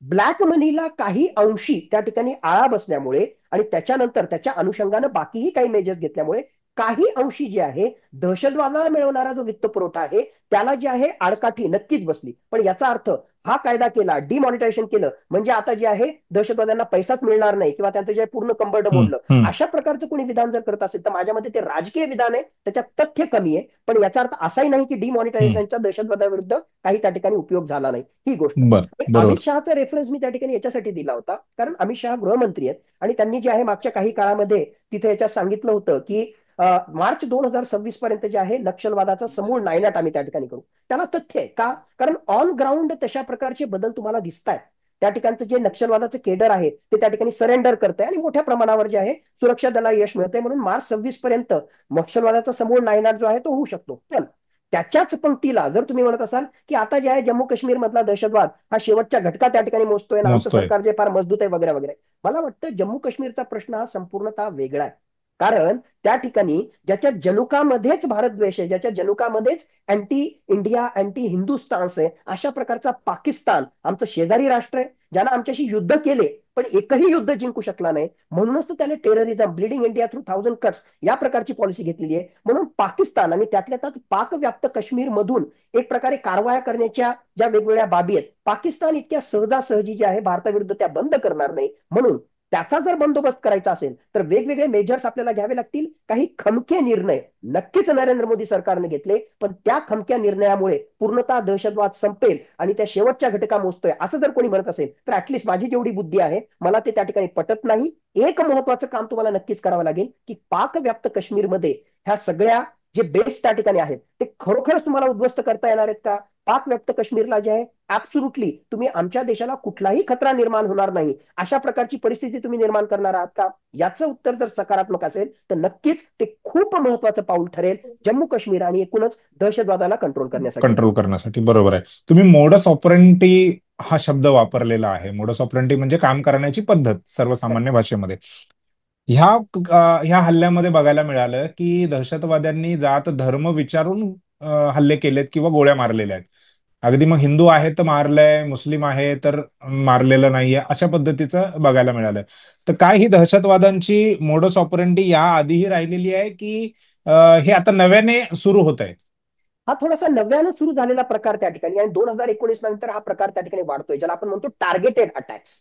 ब्लॅक मनीला काही अंशी त्या ठिकाणी आळा बसल्यामुळे आणि त्याच्यानंतर त्याच्या अनुषंगानं बाकीही काही मेजर्स घेतल्यामुळे काही अंशी जे आहे दहशतवादाला मिळवणारा जो वित्त पुरवठा आहे त्याला जे आहे आडकाठी नक्कीच बसली. पण याचा अर्थ हा कायदा केला, डिमॉनिटायझेशन केलं म्हणजे आता जे आहे दहशतवाद्यांना पैसाच मिळणार नाही किंवा त्यांचं जे आहे पूर्ण कंबरड हम्म. मोडलं, हम्म. अशा प्रकारचं कोणी विधान जर करत असेल तर माझ्या मते ते राजकीय विधान आहे, त्याच्यात तथ्य कमी आहे. पण याचा अर्थ असाही नाही की हम्म. डिमॉनिटायझेशनचा दहशतवादाविरुद्ध काही त्या ठिकाणी उपयोग झाला नाही, ही गोष्ट. बर. अमित बरोबर. शहाचा रेफरन्स मी त्या ठिकाणी याच्यासाठी दिला होता कारण अमित शहा गृहमंत्री आहेत आणि त्यांनी जे आहे मागच्या काही काळामध्ये तिथे याच्यात सांगितलं होतं की मार्च 2026 पर्यंत जे आहे नक्षलवादाचा समूळ नायनाट आम्ही त्या ठिकाणी करू. त्याला तथ्य आहे का? कारण ऑन ग्राउंड तशा प्रकारचे बदल तुम्हाला दिसत आहेत. त्या ठिकाणचं जे नक्षलवादाचं केडर आहे ते त्या ठिकाणी सरेंडर करत आहे आणि मोठ्या प्रमाणावर जे आहे सुरक्षा दलाला यश मिळतंय. म्हणून मार्च 26 पर्यंत नक्षलवादाचा समूळ नायनाट जो आहे तो होऊ शकतो. पण त्याच्याच पंक्तीला जर तुम्ही म्हणत असाल की आता जे आहे जम्मू काश्मीर मधला दहशतवाद हा शेवटच्या घटका त्या ठिकाणी मोजतोय ना आमचं मोजतोय. सरकार जे फार मजबूत आहे वगैरे वगैरे, मला वाटतं जम्मू काश्मीरचा प्रश्न हा संपूर्णतः वेगळा आहे. कारण त्या ठिकाणी ज्याच्या जनुकामध्येच भारत द्वेष आहे, ज्याच्या जनुकामध्येच अँटी इंडिया अँटी हिंदुस्थान आहे, अशा प्रकारचा पाकिस्तान आमचं शेजारी राष्ट्र आहे, ज्यानं आमच्याशी युद्ध केले पण एकही युद्ध जिंकू शकला नाही. म्हणूनच तर त्याने terrorism bleeding India through 1000 cuts या प्रकारची पॉलिसी घेतलेली आहे. म्हणून पाकिस्तान आणि त्यातल्या त्यात पाकव्याप्त काश्मीर मधून एक प्रकारे कारवाया करण्याच्या ज्या वेगवेगळ्या बाबी आहेत पाकिस्तान इतक्या सहजासहजी जे आहे भारताविरुद्ध त्या बंद करणार नाही. म्हणून त्याचा जर बंदोबस्त करायचा असेल तर वेगवेगळे मेजर्स आपल्याला घ्यावे लागतील. काही खमके निर्णय नक्कीच नरेंद्र मोदी सरकारने घेतले, पण त्या खमक्या निर्णयामुळे पूर्णतः दहशतवाद संपेल आणि त्या शेवटच्या घटका मोजतोय असं जर कोणी म्हणत असेल तर ऍटलिस्ट माझी जेवढी बुद्धी आहे मला ते त्या ठिकाणी पटत नाही. एक महत्वाचं काम तुम्हाला नक्कीच करावं लागेल की पाकव्याप्त काश्मीरमध्ये ह्या सगळ्या जे बेस त्या ठिकाणी आहेत ते खरोखरच तुम्हाला उद्ध्वस्त करता येणार आहेत का? पाक व्यक्त काश्मीरला जे आहे ऍब्सोल्युटली तुम्ही आमच्या देशाला कुठलाही खतरा निर्माण होणार नाही अशा प्रकारची परिस्थिती तुम्ही निर्माण करणार आहात का? याचं उत्तर जर सकारात्मक असेल तर नक्कीच ते खूप महत्वाचं पाऊल ठरेल जम्मू काश्मीर आणि एकूणच दहशतवादाला कंट्रोल करण्यासाठी. कंट्रोल करण्यासाठी. बरोबर आहे. तुम्ही मोडस ऑपरेंटी हा शब्द वापरलेला आहे. मोडस ऑपरेंटी म्हणजे काम करण्याची पद्धत सर्वसामान्य भाषेमध्ये. ह्या ह्या हल्ल्यामध्ये बघायला मिळालं की दहशतवाद्यांनी जात धर्म विचारून हल्ले केलेत किंवा गोळ्या मारलेल्या आहेत. अगदी मग हिंदू आहे तर मारलंय, मुस्लिम आहे तर मारलेलं नाहीये, अशा पद्धतीचं बघायला मिळालं. तर काय ही दहशतवादांची मोडस ऑपरेंडी या आधीही राहिलेली आहे की हे आता नव्याने सुरू होत आहे? हा थोडासा नव्यानं सुरू झालेला प्रकार त्या ठिकाणी आणि 2019 नंतर हा प्रकार त्या ठिकाणी वाढतोय, ज्याला आपण म्हणतो टार्गेटेड अटॅक्स.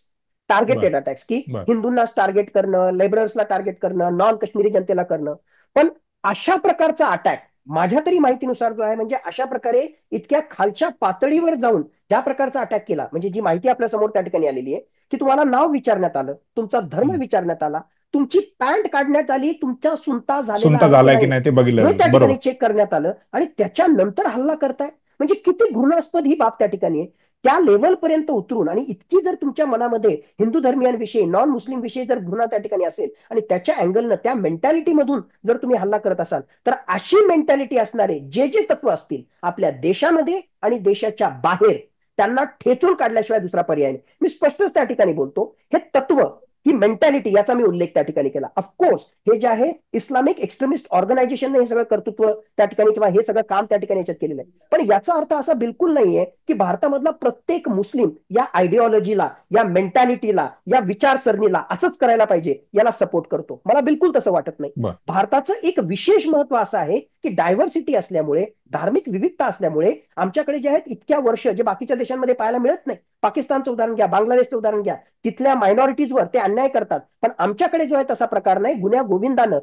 बर. टार्गेटेड अटॅक्स की बर. हिंदूंना टार्गेट करणं, लेबरर्सला टार्गेट करणं, नॉन काश्मीरी जनतेला करणं. पण अशा प्रकारचा अटॅक माझ्या तरी माहितीनुसार जो आहे म्हणजे अशा प्रकारे इतक्या खालच्या पातळीवर जाऊन ज्या प्रकारचा अटॅक केला म्हणजे जी माहिती आपल्या समोर त्या ठिकाणी आलेली आहे की तुम्हाला नाव विचारण्यात आलं, तुमचा धर्म हम्म. विचारण्यात आला, तुमची पॅन्ट काढण्यात आली, तुमच्या सुनता झालेला सुनता आहे की झालाय की नाही नाही ते हे बघितलं. त्या बरोबर. ठिकाणी चेक करण्यात आलं आणि त्याच्यानंतर हल्ला करताय. म्हणजे किती घृणास्पद ही बाब त्या ठिकाणी आहे. त्या लेवलपर्यंत उतरून आणि इतकी जर तुमच्या मनामध्ये हिंदू धर्मियांविषयी नॉन मुस्लिम विषयी जर घृणा त्या ठिकाणी असेल आणि त्याच्या अँगलनं त्या मेंटॅलिटी मधून जर तुम्ही हल्ला करत असाल तर अशी मेंटॅलिटी असणारे जे जे तत्व असतील आपल्या देशामध्ये आणि देशाच्या बाहेर त्यांना ठेचून काढल्याशिवाय दुसरा पर्याय नाही. मी स्पष्टच त्या ठिकाणी बोलतो, हे तत्व ही मेंटॅलिटी याचा मी उल्लेख त्या ठिकाणी केला. ऑफकोर्स हे जे आहे इस्लामिक एक्स्ट्रीमिस्ट ऑर्गनायझेशनने हे सगळं कर्तृत्व त्या ठिकाणी किंवा हे सगळं काम त्या ठिकाणी याच्यात केलेलं आहे. पण याचा अर्थ असा बिलकुल नाहीये की भारतामधला प्रत्येक मुस्लिम या आयडिओलॉजीला, या मेंटॅलिटीला, या विचारसरणीला असंच करायला पाहिजे याला सपोर्ट करतो. मला बिलकुल तसं वाटत नाही. बर. भारताचं एक विशेष महत्व असं आहे की डायव्हर्सिटी असल्यामुळे धार्मिक विविधता असल्यामुळे आमच्याकडे जे आहेत इतक्या वर्ष जे बाकीच्या देशांमध्ये पाहायला मिळत नाही. पाकिस्तानचं उदाहरण घ्या, बांगलादेशचं उदाहरण घ्या, तिथल्या मायनॉरिटीजवर ते अन्याय करतात. पण आमच्याकडे जो आहे तसा प्रकार नाही. गुन्ह्या गोविंदानं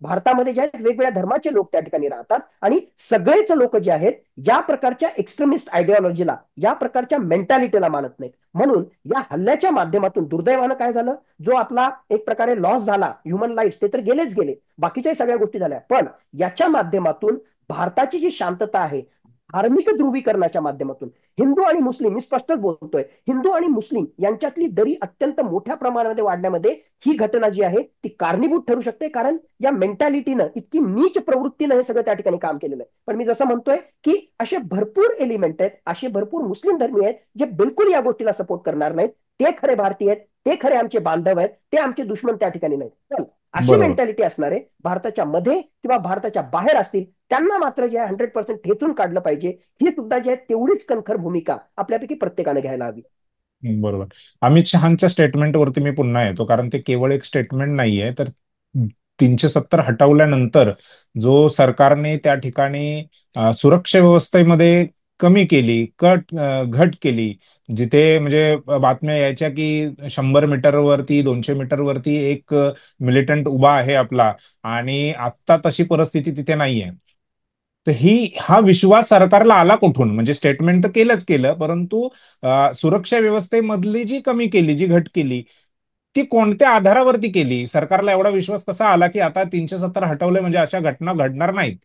भारतामध्ये जे आहेत वेगवेगळ्या धर्माचे लोक त्या ठिकाणी राहतात आणि सगळेच लोक जे आहेत या प्रकारच्या एक्स्ट्रीमिस्ट आयडिओलॉजीला, या प्रकारच्या मेंटॅलिटीला मानत नाहीत. म्हणून या हल्ल्याच्या माध्यमातून दुर्दैवानं काय झालं, जो आपला एक प्रकारे लॉस झाला ह्युमन लाईफ, ते तर गेलेच गेले, बाकीच्याही सगळ्या गोष्टी झाल्या. पण याच्या माध्यमातून भारताची जी शांतता आहे, धार्मिक ध्रुवीकरणाच्या माध्यमातून हिंदू आणि मुस्लिम, मी स्पष्टच बोलतोय, हिंदू आणि मुस्लिम यांच्यातली दरी अत्यंत मोठ्या प्रमाणामध्ये वाढण्यामध्ये ही घटना जी आहे ती कारणीभूत ठरू शकते. कारण या मेंटॅलिटीनं, इतकी नीच प्रवृत्तीनं हे सगळं त्या ठिकाणी काम केलेलं आहे. पण मी जसं म्हणतोय की असे भरपूर एलिमेंट आहेत, असे भरपूर मुस्लिम धर्मीय आहेत जे बिलकुल या गोष्टीला सपोर्ट करणार नाहीत. ते खरे भारतीय आहेत, ते खरे आमचे बांधव आहेत, ते आमचे दुश्मन त्या ठिकाणी नाहीत. पण अशी बरोबर. मेंटॅलिटी असणारे भारताच्या मध्ये किंवा भारताच्या बाहेर असतील, त्यांना मात्र जे 100% ठेचून काढलं पाहिजे. ही सुद्धा जे आहे तेवढीच कणखर भूमिका आपल्यापैकी प्रत्येकाने घ्यायला हवी. बरोबर. अमित शहाच्या स्टेटमेंटवरती मी पुन्हा येतो, कारण ते केवळ एक स्टेटमेंट नाहीये. तर 370 हटवल्यानंतर जो सरकारने त्या ठिकाणी सुरक्षा व्यवस्थेमध्ये कमी केली, घट केली, जिथे म्हणजे बातम्या यायच्या की 100 मीटरवरती, 200 मीटरवरती एक मिलिटंट उभा आहे आपला, आणि आता तशी परिस्थिती तिथे नाहीये. तर हा विश्वास सरकारला आला कुठून? म्हणजे स्टेटमेंट तर केलंच केलं, परंतु सुरक्षा व्यवस्थेमधली जी कमी केली, जी घट केली, ती कोणत्या आधारावरती केली? सरकारला एवढा विश्वास कसा आला की आता 370 हटवले म्हणजे अशा घटना घडणार नाहीत?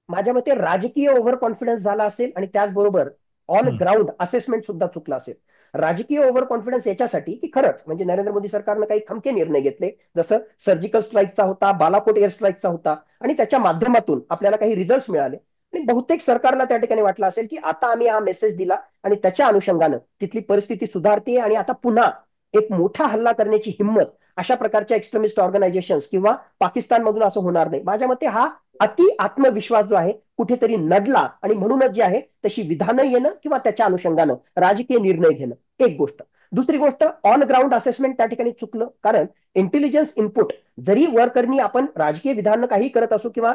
माझ्या मते राजकीय ओव्हर कॉन्फिडन्स झाला असेल आणि त्याचबरोबर ऑन हम्म. ग्राउंड असेसमेंट सुद्धा चुकला असेल. राजकीय ओव्हर कॉन्फिडन्स याच्यासाठी की खरंच म्हणजे नरेंद्र मोदी सरकारनं काही खमके निर्णय घेतले, जसं सर्जिकल स्ट्राईकचा होता, बालाकोट एअर स्ट्राईकचा होता, आणि त्याच्या माध्यमातून आपल्याला काही रिझल्ट मिळाले. आणि बहुतेक सरकारला त्या ठिकाणी वाटलं असेल की आता आम्ही हा मेसेज दिला आणि त्याच्या अनुषंगानं तिथली परिस्थिती सुधारते आणि आता पुन्हा एक मोठा हल्ला करण्याची हिंमत अशा प्रकारच्या एक्स्ट्रीमिस्ट ऑर्गनायझेशन्स किंवा पाकिस्तानमधून असं होणार नाही. माझ्या मते हा अति आत्मविश्वास जो आहे कुठेतरी नडला, आणि म्हणूनच जे आहे तशी विधानं येणं किंवा त्याच्या अनुषंगानं राजकीय निर्णय घेणं, एक गोष्ट. दुसरी गोष्ट, ऑन ग्राउंड असेसमेंट त्या ठिकाणी चुकलं. कारण इंटेलिजन्स इनपुट जरी वर करणी आपण राजकीय विधान काही करत असू किंवा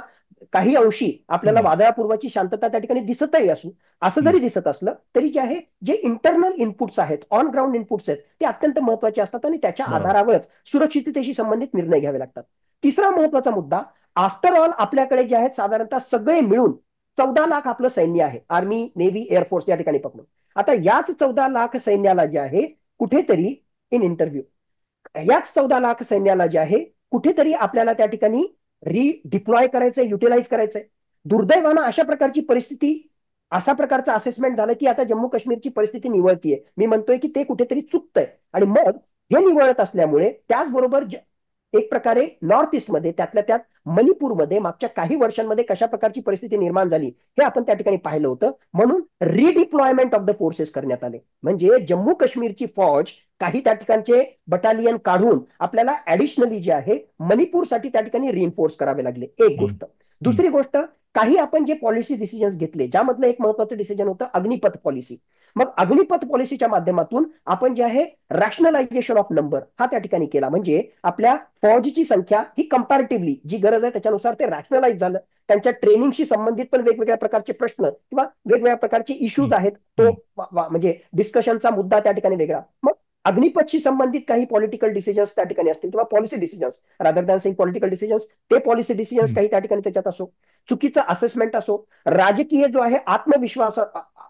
काही अंशी आपल्याला हम्म. वादळापूर्वाची शांतता त्या ठिकाणी दिसतही असू, असं हम्म. जरी दिसत असलं तरी जे आहे जे इंटरनल इनपुट्स आहेत, ऑन ग्राउंड इनपुट्स आहेत, ते अत्यंत महत्वाचे असतात आणि त्याच्या बरोबर. आधारावरच सुरक्षिततेशी संबंधित निर्णय घ्यावे लागतात. तिसरा महत्वाचा मुद्दा, आफ्टर ऑल आपल्याकडे जे आहेत साधारणतः सगळे मिळून 14 लाख आपलं सैन्य आहे, आर्मी, नेव्ही, एअरफोर्स या ठिकाणी पकडून. आता याच 14 लाख सैन्याला जे आहे कुठेतरी इन इंटरव्ह्यू, याच 14 लाख सैन्याला जे आहे कुठेतरी आपल्याला त्या ठिकाणी रिडिप्लॉय करायचंय, युटिलाइज करायचंय. दुर्दैवानं अशा प्रकारची परिस्थिती, असा प्रकारचं असेसमेंट झालं की आता जम्मू काश्मीरची परिस्थिती निवळतीये. मी म्हणतोय की ते कुठेतरी चुकतंय. आणि मग हे निवळत असल्यामुळे त्याचबरोबर एक प्रकारे नॉर्थ ईस्टमध्ये, त्यातल्या त्यात मणिपूरमध्ये मागच्या काही वर्षांमध्ये कशा प्रकारची परिस्थिती निर्माण झाली हे आपण त्या ठिकाणी पाहिलं होतं. म्हणून रिडिप्लॉयमेंट ऑफ द फोर्सेस करण्यात आले. म्हणजे जम्मू काश्मीरची फौज काही त्या ठिकाणचे बटालियन काढून आपल्याला ऍडिशनली जे आहे मणिपूरसाठी त्या ठिकाणी रिइन्फोर्स करावे लागले, एक हम्म. गोष्ट. हम्म. दुसरी गोष्ट, काही आपण जे पॉलिसी डिसिजन्स घेतले, ज्यामधलं एक महत्वाचं डिसिजन होतं अग्निपथ पॉलिसी. मग अग्निपथ पॉलिसीच्या माध्यमातून आपण जे आहे रॅशनलायझेशन ऑफ नंबर हा त्या ठिकाणी केला. म्हणजे आपल्या फौजची संख्या ही कंपॅरेटिव्हली जी गरज आहे त्याच्यानुसार ते रॅशनलाइज झालं. त्यांच्या ट्रेनिंगशी संबंधित पण वेगवेगळ्या प्रकारचे प्रश्न किंवा वेगवेगळ्या प्रकारचे इश्यूज हम्म. आहेत, तो हम्म. म्हणजे डिस्कशनचा मुद्दा त्या ठिकाणी वेगळा. मग अग्निपथशी संबंधित काही पॉलिटिकल डिसिजन्स त्या ठिकाणी असतील किंवा policy decisions, rather than saying political decisions, ते पॉलिसी डिसिजन्स हम्म. काही त्या ठिकाणी त्याच्यात असो, चुकीचं असेसमेंट असो, राजकीय जो आहे आत्मविश्वास,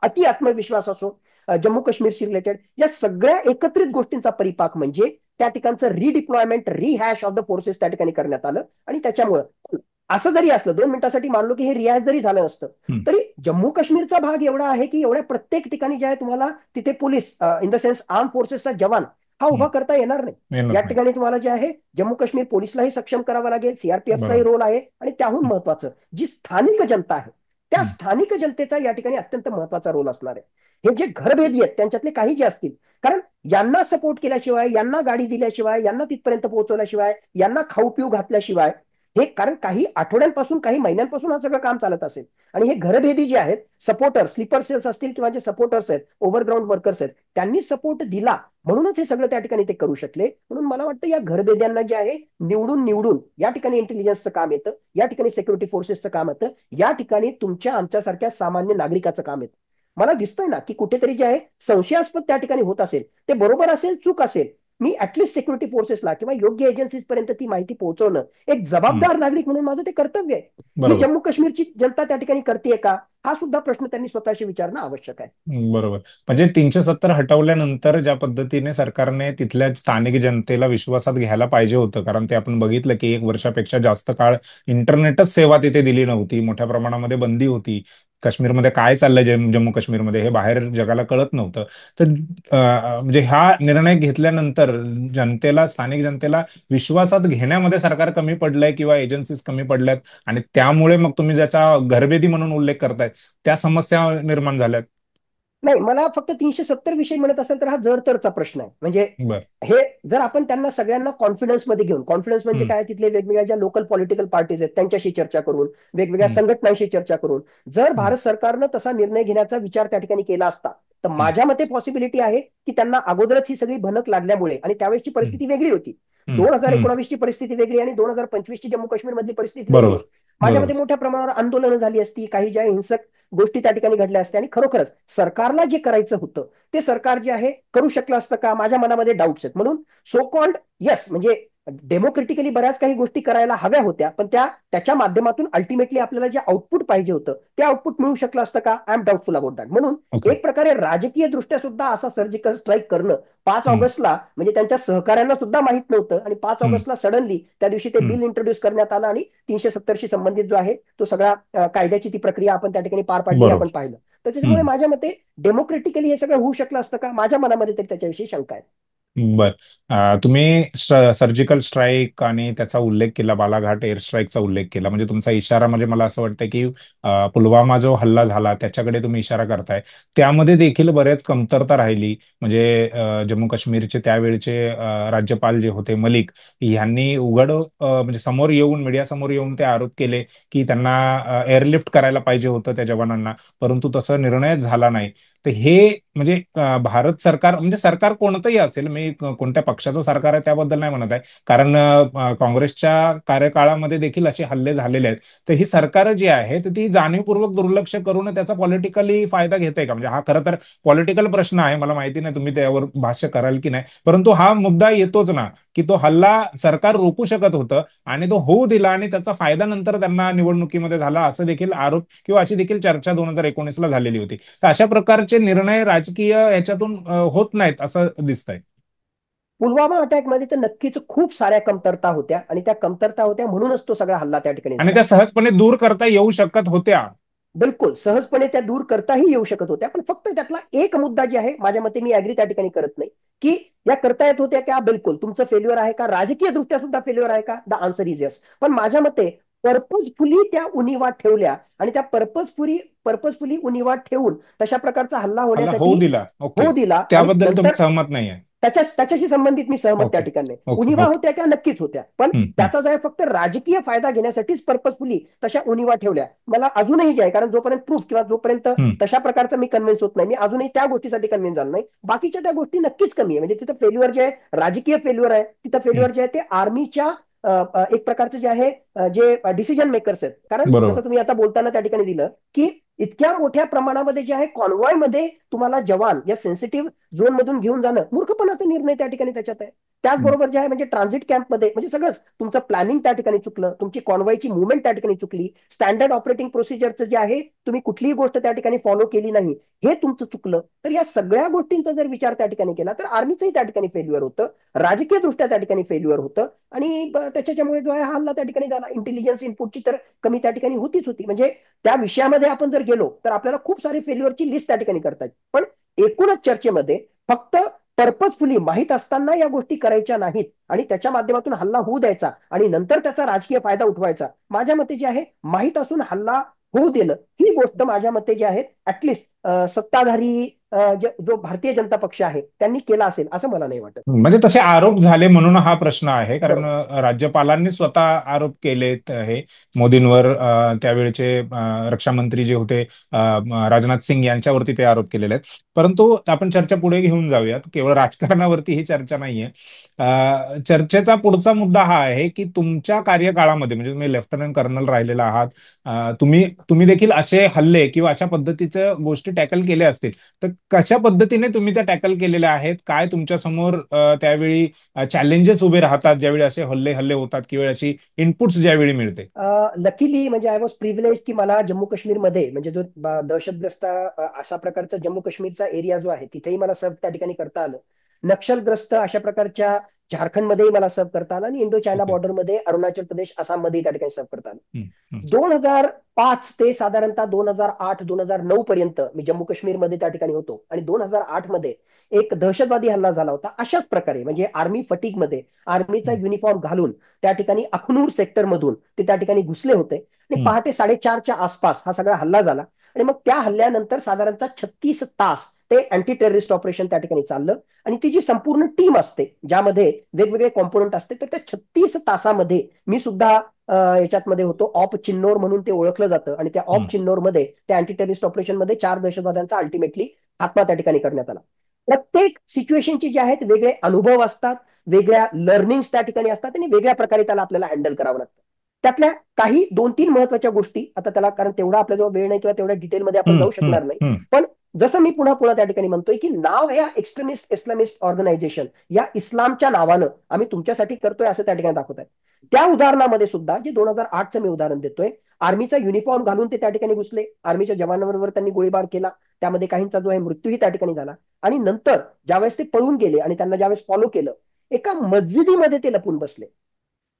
अति आत्मविश्वास असो जम्मू काश्मीरशी रिलेटेड, या सगळ्या एकत्रित गोष्टींचा परिपाक म्हणजे त्या ठिकाणचं रिडिप्लॉयमेंट, रिहॅश ऑफ द फोर्सेस त्या ठिकाणी करण्यात आलं. आणि त्याच्यामुळं असं जरी असलं, 2 मिनिटासाठी मानलो की हे रियाज जरी झालं असतं, हम्म. तरी जम्मू काश्मीरचा भाग एवढा आहे की एवढ्या प्रत्येक ठिकाणी जे आहे तुम्हाला तिथे police, in the sense arm फोर्सेसचा जवान हा उभा हम्म. करता येणार नाही. येणार या नाही. ठिकाणी तुम्हाला जे आहे जम्मू काश्मीर पोलिसलाही सक्षम करावं लागेल, सीआरपीएफचाही बरोबर. रोल आहे, आणि त्याहून हम्म. महत्वाचं जी स्थानिक जनता आहे त्या हम्म. स्थानिक जनतेचा या ठिकाणी अत्यंत महत्वाचा रोल असणार आहे. हे जे घरभेदी आहेत त्यांच्यातले काही जे असतील, कारण यांना सपोर्ट केल्याशिवाय, यांना गाडी दिल्याशिवाय, यांना तिथपर्यंत पोहोचवल्याशिवाय, यांना खाऊ पिऊ घातल्याशिवाय हे कारण काही आठवड्यांपासून काही महिन्यांपासून हा सगळं काम चालत असेल. आणि हे घरभेदी जे आहेत, सपोर्टर स्लीपर सेल्स असतील किंवा जे सपोर्टर्स आहेत, ओव्हरग्राऊंड वर्कर्स आहेत, त्यांनी सपोर्ट दिला म्हणूनच हे सगळं त्या ठिकाणी ते करू शकले. म्हणून मला वाटतं या घरभेद्यांना जे आहे निवडून निवडून या ठिकाणी इंटेलिजन्सचं काम येतं, या ठिकाणी सिक्युरिटी फोर्सेसचं काम येतं, या ठिकाणी तुमच्या आमच्यासारख्या सामान्य नागरिकाचं काम येतं. मला दिसतंय ना की कुठेतरी जे आहे संशयास्पद त्या ठिकाणी होत असेल, ते बरोबर असेल चूक असेल, मी ऍटलीस्ट सिक्युरिटी फोर्सेसला किंवा योग्य एजन्सीज पर्यंत ती माहिती पोहोचवणं एक हम्म. जबाबदार नागरिक म्हणून माझं ते कर्तव्य आहे. ही बरोबर. जम्मू काश्मीरची जनता त्या ठिकाणी करते का, हा सुद्धा प्रश्न त्यांनी स्वतःशी विचारणं आवश्यक आहे. बरोबर. म्हणजे 370 हटवल्यानंतर ज्या पद्धतीने सरकारने तिथल्या स्थानिक जनतेला विश्वासात घ्यायला पाहिजे होतं, कारण ते आपण बघितलं की 1 वर्षापेक्षा जास्त काळ इंटरनेटच सेवा तिथे दिली नव्हती, मोठ्या प्रमाणामध्ये बंदी होती. काश्मीरमध्ये काय चाललंय, जम्मू काश्मीरमध्ये हे बाहेर जगाला कळत नव्हतं. तर म्हणजे हा निर्णय घेतल्यानंतर जनतेला, स्थानिक जनतेला विश्वासात घेण्यामध्ये सरकार कमी पडलंय किंवा एजन्सीज कमी पडल्यात, आणि त्यामुळे मग तुम्ही ज्याचा घरबेदी म्हणून उल्लेख करताय त्या समस्या निर्माण झाल्यात. नाही, मला फक्त 370 विषयी म्हणत असेल तर हा जर तरचा प्रश्न आहे. म्हणजे बर. हे जर आपण त्यांना सगळ्यांना कॉन्फिडन्समध्ये घेऊन, कॉन्फिडन्स म्हणजे हम्म. काय, तिथले वेगवेगळ्या ज्या लोकल पॉलिटिकल पार्टीज आहेत त्यांच्याशी चर्चा करून, वेगवेगळ्या हम्म. संघटनांशी चर्चा करून जर हम्म. भारत सरकारनं तसा निर्णय घेण्याचा विचार त्या ठिकाणी केला असता, तर हम्म. माझ्या मते पॉसिबिलिटी आहे की त्यांना अगोदरच ही सगळी भनक लागल्यामुळे, आणि त्यावेळेची हम्म. परिस्थिती वेगळी होती, हम्म. 2019 ची परिस्थिती वेगळी आणि 2025 ची जम्मू काश्मीर मधली परिस्थिती वेगळी बरोबर. होती. माझ्या मते बरोबर. मोठ्या प्रमाणावर आंदोलनं झाली असती, काही ज्या हिंसक गोष्टी त्या ठिकाणी घडल्या असत्या, आणि खरोखरच सरकारला जे करायचं होतं ते सरकार जे आहे करू शकलं असतं का, माझ्या मनामध्ये डाऊट्स आहेत. म्हणून सो कॉल्ड येस, म्हणजे डेमोक्रेटिकली बऱ्याच काही गोष्टी करायला हव्या होत्या, पण त्याच्या माध्यमातून अल्टिमेटली आपल्याला जे आउटपुट पाहिजे होतं ते आउटपुट मिळू शकलं असतं का, I am doubtful about that. म्हणून ओके. एक प्रकारे राजकीय दृष्ट्या सुद्धा असा सर्जिकल स्ट्राईक करणं 5 हम्म. ऑगस्टला, म्हणजे त्यांच्या सहकाऱ्यांना सुद्धा माहित नव्हतं, आणि 5 हम्म. ऑगस्टला सडनली त्या दिवशी ते हम्म. बिल इंट्रोड्यूस करण्यात आलं, आणि 370 संबंधित जो आहे तो सगळा कायद्याची ती प्रक्रिया आपण त्या ठिकाणी पार पाडली, आपण बरोबर. पाहिलं. तर त्याच्यामुळे हम्म. माझ्या मते डेमोक्रेटिकली हे सगळं होऊ शकलं असतं का, माझ्या मनामध्ये तरी त्याच्याविषयी शंका आहे. बर. तुम्ही सर्जिकल स्ट्राईक आणि त्याचा उल्लेख केला, बालाघाट एअर स्ट्राईकचा उल्लेख केला, म्हणजे तुमचा इशारा, म्हणजे मला असं वाटतं की पुलवामा जो हल्ला झाला त्याच्याकडे तुम्ही इशारा करताय. त्यामध्ये देखील बऱ्याच कमतरता राहिली. म्हणजे जम्मू काश्मीरचे त्यावेळचे राज्यपाल जे होते मलिक, यांनी उघड म्हणजे समोर येऊन, मीडिया समोर येऊन ते आरोप केले की त्यांना एअरलिफ्ट करायला पाहिजे होतं त्या जवानांना, परंतु तसा निर्णय झाला नाही. तर हे म्हणजे भारत सरकार, म्हणजे सरकार कोणतंही असेल, मी कोणत्या पक्षाचं सरकार आहे त्याबद्दल नाही म्हणत आहे, कारण काँग्रेसच्या कार्यकाळामध्ये देखील असे हल्ले झालेले आहेत. तर ही सरकार जी आहे तर ती जाणीवपूर्वक दुर्लक्ष करून त्याचा पॉलिटिकली फायदा घेते का? म्हणजे हा खरं तर पॉलिटिकल प्रश्न आहे, मला माहिती नाही तुम्ही त्यावर भाष्य कराल की नाही, परंतु हा मुद्दा येतोच ना, की तो हल्ला सरकार रोखू शकत होतं आणि तो होऊ दिला, आणि त्याचा फायदा नंतर त्यांना निवडणुकीमध्ये झाला, असं देखील आरोप किंवा अशी देखील चर्चा 2019 ला झालेली होती. तर अशा प्रकारचे निर्णय राजकीय याच्यातून होत नाहीत असं दिसतंय. पुलवामा अटॅकमध्ये तर नक्कीच खूप साऱ्या कमतरता होत्या, आणि त्या कमतरता होत्या म्हणूनच तो सगळा हल्ला त्या ठिकाणी आणि झाला. त्या सहजपणे दूर करता येऊ शकत होत्या. बिलकुल सहजपणे त्या दूर करताही येऊ शकत होत्या, पण फक्त त्यातला एक मुद्दा जे आहे माझ्या मते, मी ऍग्री त्या ठिकाणी करत नाही की या करता येत होत्या का. बिलकुल तुमचं फेल्युअर आहे का, राजकीय दृष्ट्या सुद्धा फेल्युअर आहे का, द आन्सर इज येस. पण माझ्या मते पर्पजफुली त्या उणीवा ठेवल्या, आणि त्या पर्पजफुली उणीवा ठेवून तशा प्रकारचा हल्ला हल्ला होऊ होण्यासाठी दिला. ओके. होऊ दिला, आणि त्याबद्दल तुम्ही नंतर सहमत नाहीये? त्याच्याशी संबंधित मी सहमत त्या ओके. ठिकाणी नाही. ओके. उणिवा ओके. होत्या त्या नक्कीच होत्या, पण हम्म. त्याचा जर फक्त राजकीय फायदा घेण्यासाठीच पर्पजफुली तशा उणिवा ठेवल्या, मला अजूनही जे आहे, कारण जोपर्यंत प्रूफ किंवा जोपर्यंत हम्म. तशा प्रकारचं मी कन्व्हिन्स होत नाही, मी अजूनही त्या गोष्टीसाठी कन्व्हिन्स झालो नाही. बाकीच्या त्या गोष्टी नक्कीच कमी आहे. म्हणजे तिथं फेल्युअर जे आहे राजकीय फेल्युअर आहे, तिथं हम्म. फेल्युअर जे आहे ते आर्मीच्या एक प्रकारचं जे आहे जे डिसिजन मेकर्स आहेत. कारण जसं बरोबर. तुम्ही आता बोलताना त्या ठिकाणी दिलं की इतक्या मोठ्या प्रमाणामध्ये जे आहे कॉन्वॉय मध्ये तुम्हाला जवान या सेन्सिटिव्ह झोन मधून घेऊन जाणं मूर्खपणाचा निर्णय त्या ठिकाणी त्याच्यात आहे. हम्म. त्याचबरोबर जे आहे म्हणजे ट्रान्झिट कॅम्पमध्ये म्हणजे सगळंच तुमचं प्लॅनिंग त्या ठिकाणी चुकलं, तुमची कॉन्वॉयची मुवमेंट त्या ठिकाणी चुकली, स्टँडर्ड ऑपरेटिंग प्रोसिजरचं जे आहे तुम्ही कुठलीही गोष्ट त्या ठिकाणी फॉलो केली नाही, हे तुमचं चुकलं. तर या सगळ्या गोष्टींचा जर विचार त्या ठिकाणी केला तर आर्मीचंही त्या ठिकाणी फेल्युअर होतं, राजकीय दृष्ट्या त्या ठिकाणी फेल्युअर होतं, आणि त्याच्यामुळे जो आहे हा हल्ला त्या ठिकाणी झाला. इंटेलिजन्स इनपुटची तर कमी त्या ठिकाणी होतीच होती. म्हणजे त्या विषयामध्ये आपण जर गेलो तर आपल्याला खूप सारी फेल्युअरची लिस्ट त्या ठिकाणी करता येईल. पण एकूणच चर्चेमध्ये फक्त पर्पजफुली माहीत असताना या गोष्टी करायच्या नाहीत, आणि त्याच्या माध्यमातून हल्ला होऊ द्यायचा आणि नंतर त्याचा राजकीय फायदा उठवायचा, माझ्या मते जे आहे माहीत असून हल्ला होऊ दिलं ही गोष्ट माझ्या मते जे आहे ऍटलिस्ट सत्ताधारी जो भारतीय जनता पक्ष आहे त्यांनी केला असेल असं मला नाही वाटत. म्हणजे तसे आरोप झाले म्हणून हा प्रश्न आहे, कारण बरोबर. राज्यपालांनी स्वतः आरोप केलेत हे मोदींवर. त्यावेळेचे रक्षा मंत्री जे होते राजनाथ सिंग यांच्यावरती ते आरोप केलेले आहेत. परंतु आपण चर्चा पुढे घेऊन जाऊयात, केवळ राजकारणावरती ही चर्चा नाहीये. चर्चेचा पुढचा मुद्दा हा आहे की तुमच्या कार्यकाळामध्ये, म्हणजे तुम्ही लेफ्टनंट कर्नल राहिलेला आहात, तुम्ही तुम्ही देखील असे हल्ले किंवा अशा पद्धतीच्या गोष्टी टॅकल केल्या असतील, तर कशा पद्धतीने तुम्ही त्या टॅकल केलेल्या आहेत? काय तुमच्या समोर त्यावेळी चॅलेंजेस उभे राहतात ज्यावेळी असे हल्ले हल्ले होतात किंवा अशी इनपुट्स ज्यावेळी मिळते? लकीली म्हणजे आय वॉज प्रिव्हिलेज की मला जम्मू काश्मीरमध्ये म्हणजे जो दहशतग्रस्त अशा प्रकारचा जम्मू काश्मीरचा एरिया जो आहे तिथेही मला सर्व त्या ठिकाणी करता आलं. नक्षलग्रस्त अशा प्रकारच्या झारखंडमध्येही मला सर्व करता आलं आणि Indo China okay. बॉर्डरमध्ये Arunachal Pradesh आसाममध्ये त्या ठिकाणी सर्व करता आलं. हम्म, हम्म, 2005 ते साधारणतः 2008-2009 पर्यंत मी जम्मू काश्मीरमध्ये त्या ठिकाणी होतो आणि 2008 मध्ये एक दहशतवादी हल्ला झाला होता अशाच प्रकारे, म्हणजे आर्मी फटीग मध्ये आर्मीचा हम्म, युनिफॉर्म घालून त्या ठिकाणी अखनूर सेक्टर मधून ते त्या ठिकाणी घुसले होते आणि हम्म, पहाटे 4:30च्या आसपास हा सगळा हल्ला झाला. आणि मग त्या हल्ल्यानंतर साधारणतः 36 तास ते अँटी टेररिस्ट ऑपरेशन त्या ठिकाणी चाललं. आणि ती जी संपूर्ण टीम असते ज्यामध्ये वेगवेगळे कॉम्पोनंट असते, तर त्या 36 तासामध्ये मी सुद्धा याच्यात होतो. ऑप चिन्नोर म्हणून ते ओळखलं जातं आणि त्या ऑप हम्म, चिन्नोर मध्ये त्या अँटी टेररिस्ट ऑपरेशन मध्ये 4 दहशतवाद्यांचा अल्टिमेटली खात्मा त्या ठिकाणी करण्यात आला. प्रत्येक सिच्युएशनची जे आहेत वेगळे अनुभव असतात, वेगळ्या लर्निंग त्या ठिकाणी असतात आणि वेगळ्या प्रकारे त्याला आपल्याला हँडल करावं लागतं. त्यातल्या काही 2-3 महत्वाच्या गोष्टी आता त्याला, कारण तेवढा आपल्याजवळ वेळ नाही किंवा तेवढ्या डिटेलमध्ये आपण हम्म, जाऊ हम्म, शकणार नाही. हम्म. पण जसं मी पुन्हा पुन्हा त्या ठिकाणी म्हणतोय की नाव या एक्स्ट्रीमिस्ट इस्लामिस्ट ऑर्गनायझेशन या इस्लामच्या नावानं आम्ही तुमच्यासाठी करतोय असं त्या ठिकाणी दाखवत आहे. त्या उदाहरणामध्ये सुद्धा जे 2008चं मी उदाहरण देतोय, आर्मीचा युनिफॉर्म घालून ते त्या ठिकाणी घुसले, आर्मीच्या जवानांवर त्यांनी गोळीबार केला, त्यामध्ये काहींचा जो आहे मृत्यूही त्या ठिकाणी झाला. आणि नंतर ज्यावेळेस ते पळून गेले आणि त्यांना ज्यावेळेस फॉलो केलं, एका मस्जिदीमध्ये ते लपून बसले.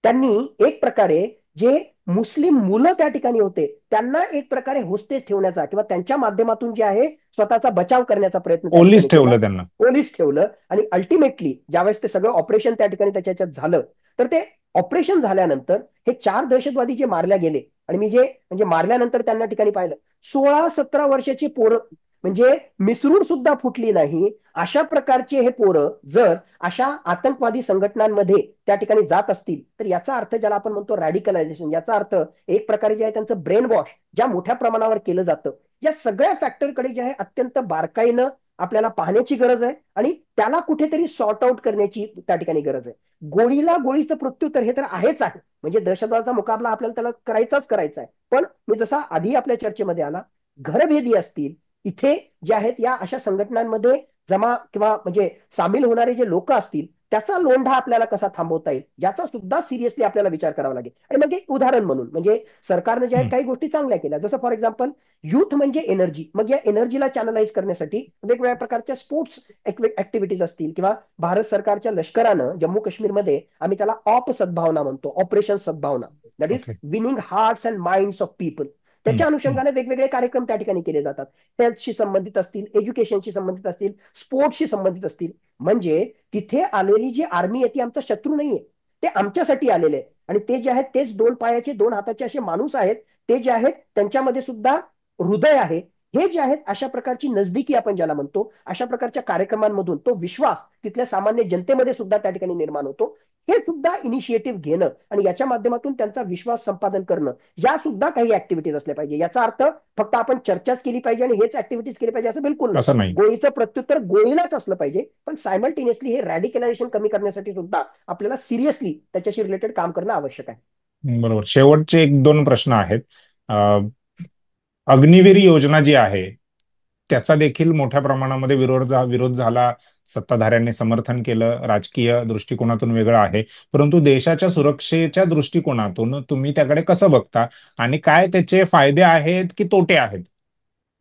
त्यांनी एक प्रकारे जे मुस्लिम मुलं त्या ठिकाणी होते त्यांना एक प्रकारे होस्टेज ठेवण्याचा किंवा त्यांच्या माध्यमातून जे आहे स्वतःचा बचाव करण्याचा प्रयत्न त्या ठिकाणी ओलीस केला. ठेवलं त्यांना. पोलीस ठेवलं आणि अल्टिमेटली ज्यावेळेस ते सगळं ऑपरेशन त्या ठिकाणी त्याच्या ह्याच्यात झालं, तर ते ऑपरेशन झाल्यानंतर हे 4 दहशतवादी जे मारल्या गेले आणि मी जे म्हणजे मारल्यानंतर त्यांना ठिकाणी पाहिलं, 16-17 वर्षाची पोरं, म्हणजे मिसरूड सुद्धा फुटली नाही अशा प्रकारचे हे पोरं जर अशा आतंकवादी संघटनांमध्ये त्या ठिकाणी जात असतील, तर याचा अर्थ ज्याला आपण म्हणतो रॅडिकलायझेशन, याचा अर्थ एक प्रकारे जे आहे त्यांचं ब्रेन वॉश ज्या मोठ्या प्रमाणावर केलं जातं, या सगळ्या फॅक्टरकडे जे आहे अत्यंत बारकाईनं आपल्याला पाहण्याची गरज आहे आणि त्याला कुठेतरी सॉर्ट आउट करण्याची त्या ठिकाणी गरज आहे. गोळीला गोळीचं प्रत्युत्तर हे तर आहेच आहे, म्हणजे दहशतवादाचा मुकाबला आपल्याला त्याला करायचा आहे. पण मी जसा आधी आपल्या चर्चेमध्ये आला, घरभेदी असतील, इथे जे आहेत या अशा संघटनांमध्ये जमा किंवा म्हणजे सामील होणारे जे लोक असतील, त्याचा लोंढा आपल्याला कसा थांबवता येईल याचा सुद्धा सिरियसली आपल्याला विचार करावा लागेल. आणि मग एक उदाहरण म्हणून म्हणजे सरकारने जे आहेत हम्म, काही गोष्टी चांगल्या केल्या, जसं फॉर एक्झाम्पल युथ म्हणजे एनर्जी, मग या एनर्जीला चॅनलाइज करण्यासाठी वेगवेगळ्या प्रकारच्या स्पोर्ट्स ऍक्टिव्हिटीज असतील किंवा भारत सरकारच्या लष्करानं जम्मू काश्मीरमध्ये आम्ही त्याला ऑप सद्भावना म्हणतो, ऑपरेशन सद्भावना, that is okay. Winning hearts and minds of people. हम्म, त्याच्या हम्म, अनुषंगाने वेगवेगळे कार्यक्रम त्या ठिकाणी केले जातात. हेल्थशी संबंधित असतील, एज्युकेशनशी संबंधित असतील, स्पोर्ट्सशी संबंधित असतील. म्हणजे तिथे आलेली जी आर्मी आहे ती आमचा शत्रू नाहीये, ते आमच्यासाठी आलेले आहेत. आणि ते जे आहेत तेच 2 पायाचे 2 हाताचे असे माणूस आहेत, ते जे आहेत त्यांच्यामध्ये सुद्धा हृदय आहे. हे जे आहेत अशा प्रकारची नजदिकी आपण ज्याला म्हणतो, अशा प्रकारच्या कार्यक्रमांमधून तो विश्वास तिथल्या सामान्य जनतेमध्ये सुद्धा त्या ठिकाणी निर्माण होतो. हे सुद्धा इनिशिएटिव्ह घेणं आणि याच्या माध्यमातून त्यांचा विश्वास संपादन करणं, या सुद्धा काही ऍक्टिव्हिटीज असल्या पाहिजे. याचा अर्थ फक्त आपण चर्चाच केली पाहिजे आणि हेच ऍक्टिव्हिटीज केली पाहिजे असं बिलकुल नाही. असं नाही. गोळीचं प्रत्युत्तर गोळीलाच असलं पाहिजे, पण सायमल्टेनियसली हे रॅडिकलायझेशन कमी करण्यासाठी सुद्धा आपल्याला सिरियसली त्याच्याशी रिलेटेड काम करणं आवश्यक आहे. बरोबर. शेवटचे एक दोन प्रश्न आहेत. अग्निवीर योजना जी आहे त्याचा देखील मोठ्या प्रमाणामध्ये विरोध झाला. सत्ताधाऱ्यांनी समर्थन केलं. राजकीय दृष्टिकोनातून वेगळं आहे, परंतु देशाच्या सुरक्षेच्या दृष्टिकोनातून तुम्ही त्याकडे कसं बघता आणि काय त्याचे फायदे आहेत की तोटे आहेत?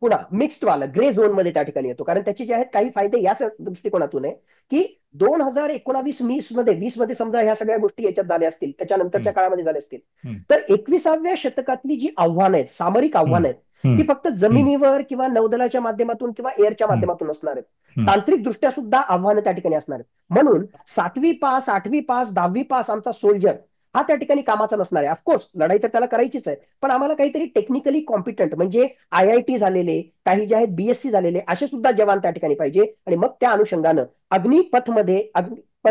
पुन्हा मिक्स्ड वाला ग्रे झोन मध्ये त्या ठिकाणी येतो, कारण त्याचे जे आहेत काही फायदे या दृष्टिकोनातून आहे की 2019-20 मध्ये समजा ह्या सगळ्या गोष्टी याच्यात झाल्या असतील, हम्म, त्याच्यानंतरच्या काळामध्ये झाल्या असतील, हम्म, तर 21व्या शतकातली जी आव्हानं आहेत, सामरिक हम्म, आव्हानं आहेत, ती हम्म, फक्त हम्म, जमिनीवर किंवा नौदलाच्या माध्यमातून किंवा एअरच्या हम्म, माध्यमातून असणार आहेत. हम्म, तांत्रिक दृष्ट्या सुद्धा आव्हानं त्या ठिकाणी असणार आहेत. म्हणून 7वी पास, 8वी पास, 10वी पास आमचा सोल्जर हा त्या ठिकाणी कामाचा नसणार आहे. ऑफकोर्स लढाई तर त्याला करायचीच आहे, पण आम्हाला काहीतरी टेक्निकली कॉम्पिटंट म्हणजे IIT झालेले, काही जे आहेत BSc झालेले असे सुद्धा जवान त्या ठिकाणी पाहिजे. आणि मग त्या अनुषंगानं अग्निपथ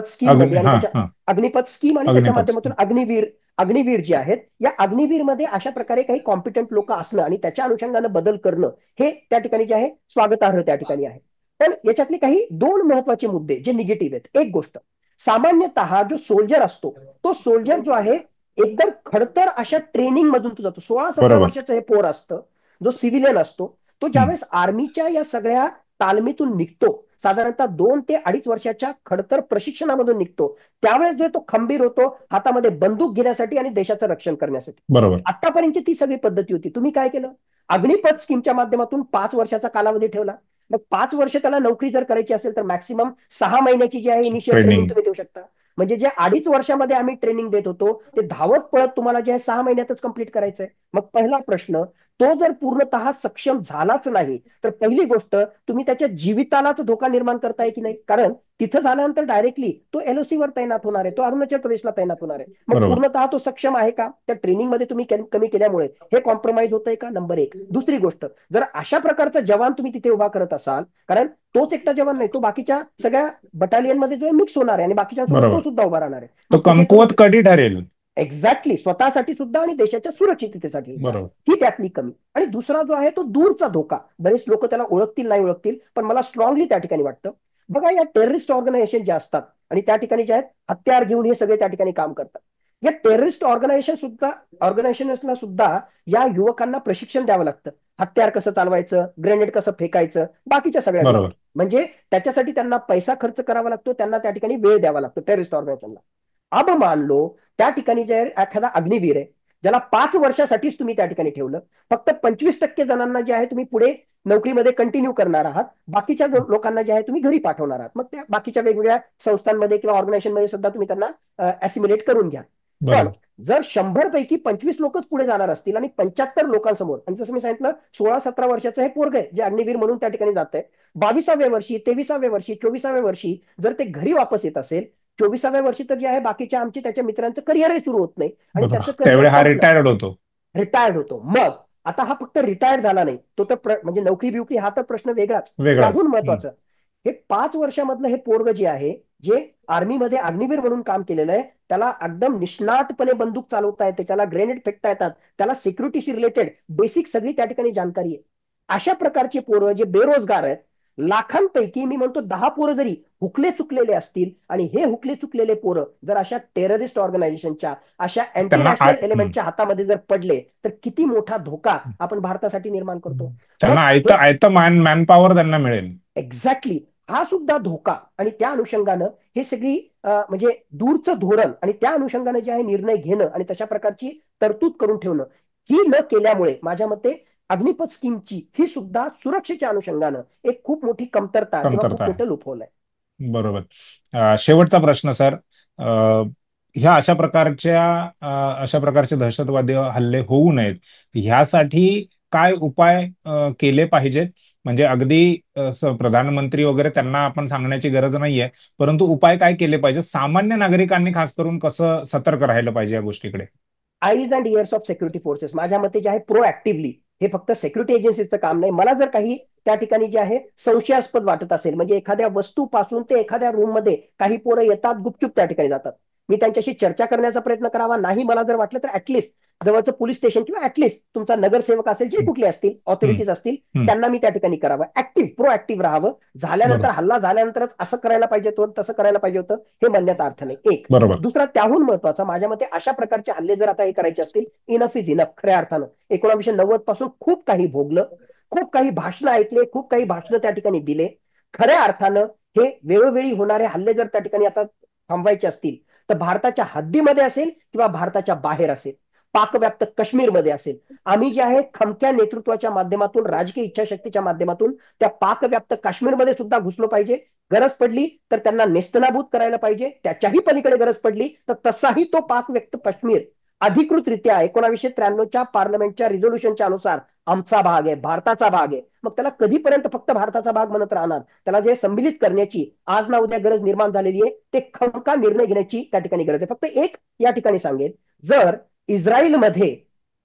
स्कीम मध्ये आणि हा त्याच्या हा. अग्निपथ स्कीम आणि त्याच्या अग्निपथ. माध्यमातून अग्निवीर जे आहेत, या अग्निवीर मध्ये अशा प्रकारे काही कॉम्पिटंट लोक असणं आणि त्याच्या अनुषंगानं बदल करणं हे त्या ठिकाणी जे आहे स्वागतार्ह त्या ठिकाणी आहे. पण याच्यातले काही दोन महत्वाचे मुद्दे जे निगेटिव्ह आहेत. एक गोष्ट, सामान्यतः जो सोल्जर असतो, तो सोल्जर जो आहे एकदम खडतर अशा ट्रेनिंग मधून तो जातो. 16-17 बरोबर. वर्षाचं हे पोर असतं, जो सिव्हिलियन असतो, तो हम्म. ज्यावेळेस आर्मीच्या या सगळ्या तालमीतून निघतो, साधारणतः 2 ते 2.5 वर्षाच्या खडतर प्रशिक्षणामधून निघतो, त्यावेळेस जो तो खंबीर होतो हातामध्ये बंदूक घेण्यासाठी आणि देशाचं रक्षण करण्यासाठी. बरोबर. आतापर्यंत ती सगळी पद्धती होती. तुम्ही काय केलं? अग्निपथ स्कीमच्या माध्यमातून 5 वर्षाचा कालावधी ठेवला. मग 5 वर्ष त्याला नोकरी जर करायची असेल तर मॅक्सिमम 6 महिन्याची जी आहे इनिशियल ट्रेनिंग ट्रेनिंग. तुम्ही देऊ शकता. म्हणजे जे 2.5 वर्षामध्ये आम्ही ट्रेनिंग देत होतो, ते धावत पळत तुम्हाला जे आहे 6 महिन्यातच कंप्लीट करायचंय. मग पहिला प्रश्न, तो जर पूर्णतः सक्षम झालाच नाही तर पहिली गोष्ट, तुम्ही त्याच्या जीवितालाच धोका निर्माण करताय की नाही? कारण तिथं झाल्यानंतर डायरेक्टली तो LOC वर तैनात होणार आहे, तो अरुणाचल प्रदेशला तैनात होणार आहे. मग बरोबर. पूर्णतः तो सक्षम आहे का? त्या ट्रेनिंगमध्ये तुम्ही कमी केल्यामुळे हे कॉम्प्रोमाइज होतंय का? नंबर एक. दुसरी गोष्ट, जर अशा प्रकारचा जवान तुम्ही तिथे उभा करत असाल, कारण तोच एकटा जवान नाही, तो बाकीच्या सगळ्या बटालियन मध्ये जो आहे मिक्स होणार आहे आणि बाकीच्यांसोबत तो बरोबर. सुद्धा उभा राहणार आहे. तो मग कुठेतरी कमकुवत कधी ठरेल. एक्झॅक्टली स्वतःसाठी सुद्धा आणि देशाच्या सुरक्षिततेसाठी सुद्धा, बरोबर. ही त्यातली कमी. आणि दुसरा जो आहे तो दूरचा धोका. बरेच लोक त्याला ओळखतील नाही ओळखतील, पण मला स्ट्रॉंगली त्या ठिकाणी वाटतं. बघा, या टेररिस्ट ऑर्गनायझेशन जे असतात आणि त्या ठिकाणी जे आहेत हत्यार घेऊन हे सगळे त्या ठिकाणी काम करतात, या टेररिस्ट ऑर्गनायझेशनला सुद्धा या युवकांना प्रशिक्षण द्यावं लागतं. हत्यार कसं चालवायचं, ग्रेनेड कसं फेकायचं, बाकीच्या सगळ्या गोष्टी. बरोबर. म्हणजे त्याच्यासाठी त्यांना पैसा खर्च करावा लागतो, त्यांना त्या ठिकाणी वेळ द्यावा लागतो टेररिस्ट ऑर्गनायझेशनला. अब मान लो त्या ठिकाणी जे एखादा अग्निवीर आहे, ज्याला 5 वर्षासाठीच तुम्ही त्या ठिकाणी ठेवलं, फक्त 25% जणांना जे आहे तुम्ही पुढे नोकरीमध्ये कंटिन्यू करणार आहात, बाकीच्या लोकांना जे आहे तुम्ही घरी पाठवणार आहात. मग त्या बाकीच्या वेगवेगळ्या संस्थांमध्ये किंवा ऑर्गनायझेशनमध्ये सुद्धा तुम्ही त्यांना ऍसिमिलेट करून घ्या. पण बरोबर. जर 100 पैकी 25 लोकच पुढे जाणार असतील आणि 75 लोकांसमोर, आणि जसं मी सांगितलं 16-17 वर्षाचं हे पोरग आहे जे अग्निवीर म्हणून त्या ठिकाणी जात आहे, 22व्या वर्षी, 23व्या वर्षी, 24व्या वर्षी जर ते घरी वापस येत असेल, 24व्या वर्षी तर जे आहे बाकीच्या आमचे त्याच्या मित्रांचं करिअरही सुरू होत नाही आणि बरोबर. त्याचं करिअर त्यावेळी हा संपलं, रिटायर्ड होतो. रिटायर्ड होतो. मग आता हा फक्त रिटायर्ड झाला नाही, तो तर म्हणजे नोकरी बिवकरी हा तर प्रश्न वेगळाच. वेगळाच. त्याहून महत्वाचं, हे 5 वर्षामधलं हे पोरग जे आहे, जे आर्मीमध्ये अग्निवीर म्हणून काम केलेलं आहे, त्याला एकदम निष्णातपणे बंदूक चालवता येते, त्याला ग्रेनेड फेकता येतात, त्याला सिक्युरिटीशी रिलेटेड बेसिक सगळी त्या ठिकाणी जाणकारी आहे. अशा प्रकारचे पोरं जे बेरोजगार आहेत, लाखांपैकी मी म्हणतो 10 पोरं जरी हुकले चुकलेले असतील, आणि हे हुकले चुकलेले पोरं जर अशा टेररिस्ट ऑर्गनायझेशनच्या, अशा अँटी त्यांना नॅशनल एलिमेंटच्या हातामध्ये जर पडले, तर किती मोठा धोका आपण भारतासाठी निर्माण करतो. मग त्यांना हे आयतं आयतं मॅन पॉवर त्यांना मिळेल. एक्झॅक्टली हा सुद्धा धोका. आणि त्या अनुषंगानं हे सगळी म्हणजे दूरचं धोरण आणि त्या अनुषंगानं जे आहे निर्णय घेणं आणि तशा प्रकारची तरतूद करून ठेवणं, ही न केल्यामुळे माझ्या मते अग्निपथ स्कीमची ही सुद्धा सुरक्षेच्या अनुषंगानं एक खूप मोठी कमतरता किंवा कमतरता खूप आहे. मोठं लूपहोल आहे. बरोबर. शेवटचा प्रश्न सर. ह्या अशा प्रकारचे दहशतवादी हल्ले होऊ नयेत ह्यासाठी काय उपाय केले पाहिजेत? म्हणजे अगदी प्रधानमंत्री वगैरे त्यांना आपण सांगण्याची गरज नाहीये, परंतु उपाय काय केले पाहिजे? सामान्य नागरिकांनी खास करून कसं सतर्क राहिलं पाहिजे या गोष्टीकडे? Eyes and years of security forces माझ्या मते जे आहे प्रोऍक्टिव्हली, हे फक्त सिक्युरिटी एजन्सीचं काम नाही. मला जर काही त्या ठिकाणी जे आहे संशयास्पद वाटत असेल, म्हणजे एखाद्या वस्तूपासून ते एखाद्या रूम मध्ये काही पोरं येतात, गुपचूप त्या ठिकाणी जातात, मी त्यांच्याशी चर्चा करण्याचा प्रयत्न करावा. नाही मला जर वाटलं तर ऍटलिस्ट जवळचं पोलीस स्टेशन किंवा ऍटलिस्ट तुमचा नगरसेवक असेल, जे कुठले असतील हम्म. ऑथॉरिटीज असतील, हम्म. त्यांना मी त्या ठिकाणी करावं. प्रोऍक्टिव्ह राहावं. झाल्यानंतर, बरोबर. हल्ला झाल्यानंतरच असं करायला पाहिजे होतं, तसं करायला पाहिजे होतं, हे म्हणण्याचा अर्थ नाही. एक. बरोबर. दुसरा, त्याहून महत्वाचा माझ्या मते, अशा प्रकारचे हल्ले जर आता हे करायचे असतील, इनफ इज इनफ. खऱ्या अर्थानं 1990 पासून खूप काही भोगलं, खूप काही भाषणं ऐकले, खूप काही भाषणं त्या ठिकाणी दिले. खऱ्या अर्थानं हे वेळोवेळी होणारे हल्ले जर त्या ठिकाणी आता थांबवायचे असतील, तर भारताच्या हद्दीमध्ये असेल किंवा भारताच्या बाहेर असेल, पाकव्याप्त काश्मीरमध्ये असेल, आम्ही जे आहे खमक्या नेतृत्वाच्या माध्यमातून, राजकीय इच्छाशक्तीच्या माध्यमातून त्या पाकव्याप्त काश्मीरमध्ये सुद्धा घुसलो पाहिजे. गरज पडली तर त्यांना नेस्तनाभूत करायला पाहिजे. त्याच्याही पलीकडे गरज पडली तर तसाही तो पाकव्याप्त काश्मीर अधिकृतरित्या 1993च्या पार्लमेंटच्या रिझोल्युशनच्या अनुसार आमचा भाग आहे, भारताचा भाग आहे. मग त्याला कधीपर्यंत फक्त भारताचा भाग म्हणत राहणार? त्याला जे सम्मिलित करण्याची आज ना उद्या गरज निर्माण झालेली आहे, ते खमका निर्णय घेण्याची त्या ठिकाणी गरज आहे. फक्त एक या ठिकाणी सांगेल, जर इस्रायलमध्ये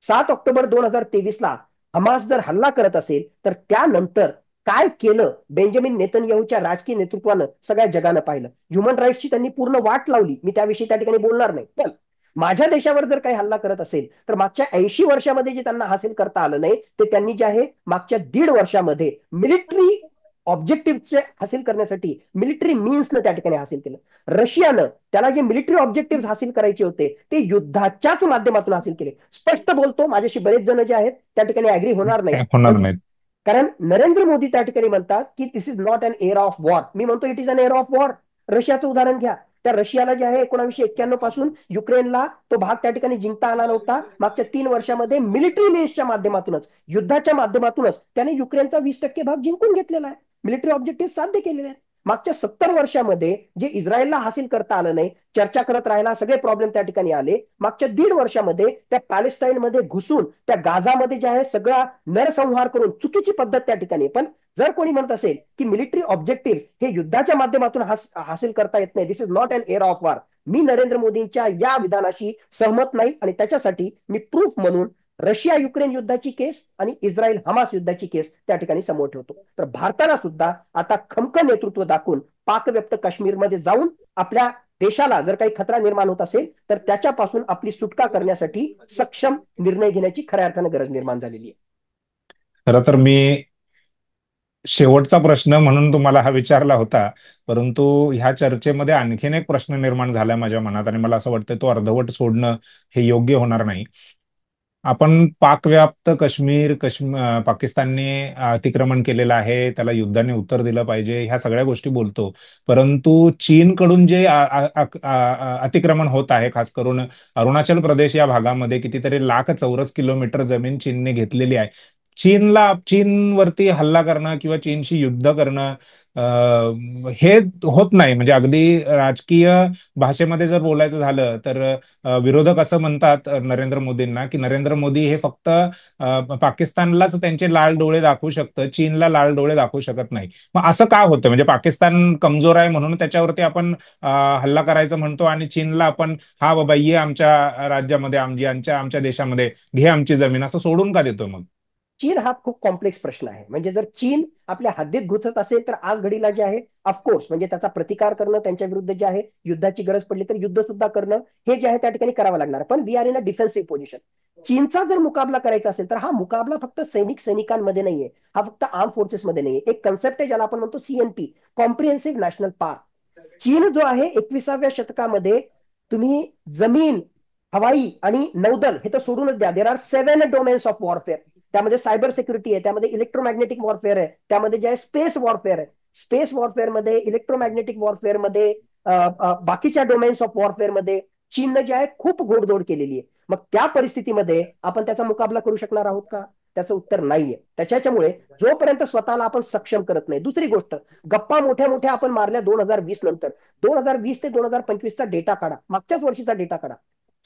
7 ऑक्टोबर 2023ला हमास जर हल्ला करत असेल, तर त्यानंतर काय केलं बेंजामिन नेतन्याहूच्या राजकीय नेतृत्वानं सगळ्या जगानं पाहिलं. ह्युमन राईट्सची त्यांनी पूर्ण वाट लावली. मी त्याविषयी त्या ठिकाणी बोलणार नाही. पण माझ्या देशावर जर काही हल्ला करत असेल, तर मागच्या 80 वर्षामध्ये जे त्यांना हासिल करता आलं नाही, ते त्यांनी जे आहे मागच्या 1.5 वर्षामध्ये मिलिटरी ऑब्जेक्टिव्ह हासिल करण्यासाठी मिलिटरी मीन्सनं त्या ठिकाणी हासिल केलं. रशियानं त्याला जे मिलिटरी ऑब्जेक्टिव्ह हासिल करायचे होते, ते युद्धाच्याच माध्यमातून हासिल केले. स्पष्ट बोलतो, माझ्याशी बरेच जण जे आहेत त्या ठिकाणी अग्री होणार नाहीत. होणार म्हणजे नाहीत. कारण नरेंद्र मोदी त्या ठिकाणी म्हणतात की this is not an era of war. मी म्हणतो it is an era of war. रशियाचं उदाहरण घ्या. त्या रशियाला जे आहे 1991 पासून युक्रेनला तो भाग त्या ठिकाणी जिंकता आला नव्हता. मागच्या 3 वर्षामध्ये मिलिटरी मीन्सच्या माध्यमातूनच, युद्धाच्या माध्यमातूनच त्याने युक्रेनचा 20% भाग जिंकून घेतलेला आहे. मिलिटरी ऑब्जेक्टिव्ह साध्य केलेले आहेत. मागच्या 70 वर्षामध्ये जे इस्रायलला हासिल करता आलं नाही, चर्चा करत राहायला सगळे प्रॉब्लेम त्या ठिकाणी आले. मागच्या 1.5 वर्षामध्ये त्या पॅलेस्टाईनमध्ये घुसून त्या गाझामध्ये जे आहे सगळा नरसंहार करून चुकीची पद्धत त्या ठिकाणी. पण जर कोणी म्हणत असेल की मिलिटरी ऑब्जेक्टिव्ह हे युद्धाच्या माध्यमातून हासिल करता येत नाही, this is not an era of war, मी नरेंद्र मोदींच्या या विधानाशी सहमत नाही. आणि त्याच्यासाठी मी प्रूफ म्हणून रशिया युक्रेन युद्धाची केस आणि इस्रायल हमास युद्धाची केस त्या ठिकाणी समोर ठेवतो. तर भारताला सुद्धा आता खमकं नेतृत्व दाखवून पाकव्याप्त काश्मीरमध्ये जाऊन आपल्या देशाला जर काही खतरा निर्माण होत असेल, तर त्याच्यापासून आपली सुटका करण्यासाठी सक्षम निर्णय घेण्याची खऱ्या अर्थानं गरज निर्माण झालेली आहे. खरं तर मी शेवटचा प्रश्न म्हणून तुम्हाला हा विचारला होता, परंतु ह्या चर्चेमध्ये आणखीन एक प्रश्न निर्माण झालाय माझ्या मनात आणि मला असं वाटतं तो अर्धवट सोडणं हे योग्य होणार नाही. आपण पाकव्याप्त पाकिस्तानने अतिक्रमण केलेलं आहे, त्याला युद्धाने उत्तर दिलं पाहिजे, ह्या सगळ्या गोष्टी बोलतो. परंतु चीनकडून जे अतिक्रमण होत आहे, खास करून अरुणाचल प्रदेश या भागामध्ये कितीतरी लाख चौरस किलोमीटर जमीन चीनने घेतलेली आहे. चीनवरती हल्ला करणं किंवा चीनशी युद्ध करणं हे होत नाही. म्हणजे अगदी राजकीय भाषेमध्ये जर बोलायचं झालं तर विरोधक असं म्हणतात नरेंद्र मोदींना की नरेंद्र मोदी हे फक्त पाकिस्तानलाच त्यांचे लाल डोळे दाखवू शकतं, चीनला लाल डोळे दाखवू शकत नाही. मग असं का होतं? म्हणजे पाकिस्तान कमजोर आहे म्हणून त्याच्यावरती आपण हल्ला करायचं म्हणतो आणि चीनला आपण हा बाबा ये आमच्या राज्यामध्ये, आमच्या देशामध्ये घे आमची जमीन, असं सोडून का देतो मग? चीन हा खूप कॉम्प्लेक्स प्रश्न आहे. म्हणजे जर चीन आपल्या हद्दीत घुसत असेल, तर आज घडीला जे आहे ऑफकोर्स म्हणजे त्याचा प्रतिकार करणं, त्यांच्या विरुद्ध जे आहे युद्धाची गरज पडली तर युद्ध सुद्धा करणं, हे जे आहे त्या ठिकाणी करावं लागणार. पण we are in a defensive position. चीनचा जर मुकाबला करायचा असेल, तर हा मुकाबला फक्त सैनिकांमध्ये नाहीये, हा फक्त आर्म फोर्सेसमध्ये नाहीये. एक कन्सेप्ट आहे ज्याला आपण म्हणतो CNP, कॉम्प्रिहेन्सिव्ह नॅशनल पार्क. चीन जो आहे 21व्या शतकामध्ये, तुम्ही जमीन, हवाई आणि नौदल हे तर सोडूनच द्या, there are 7 domains of warfare. त्यामध्ये सायबर सिक्युरिटी आहे, त्यामध्ये इलेक्ट्रोमॅग्नेटिक वॉरफेअर आहे, त्यामध्ये जे आहे स्पेस वॉरफेअर आहे. स्पेस वॉरफेअरमध्ये, इलेक्ट्रोमॅग्नेटिक वॉरफेअरमध्ये, बाकीच्या डोमेन्स ऑफ वॉरफेअरमध्ये चीननं जे आहे खूप घोडदौड केलेली आहे. मग त्या परिस्थितीमध्ये आपण त्याचा मुकाबला करू शकणार आहोत का? त्याचं उत्तर नाहीये. त्याच्यामुळे जोपर्यंत स्वतःला आपण सक्षम करत नाही. दुसरी गोष्ट, गप्पा मोठ्या मोठ्या आपण मारल्या 2020 नंतर. 2020 ते 2025चा डेटा काढा, मागच्याच वर्षीचा डेटा काढा.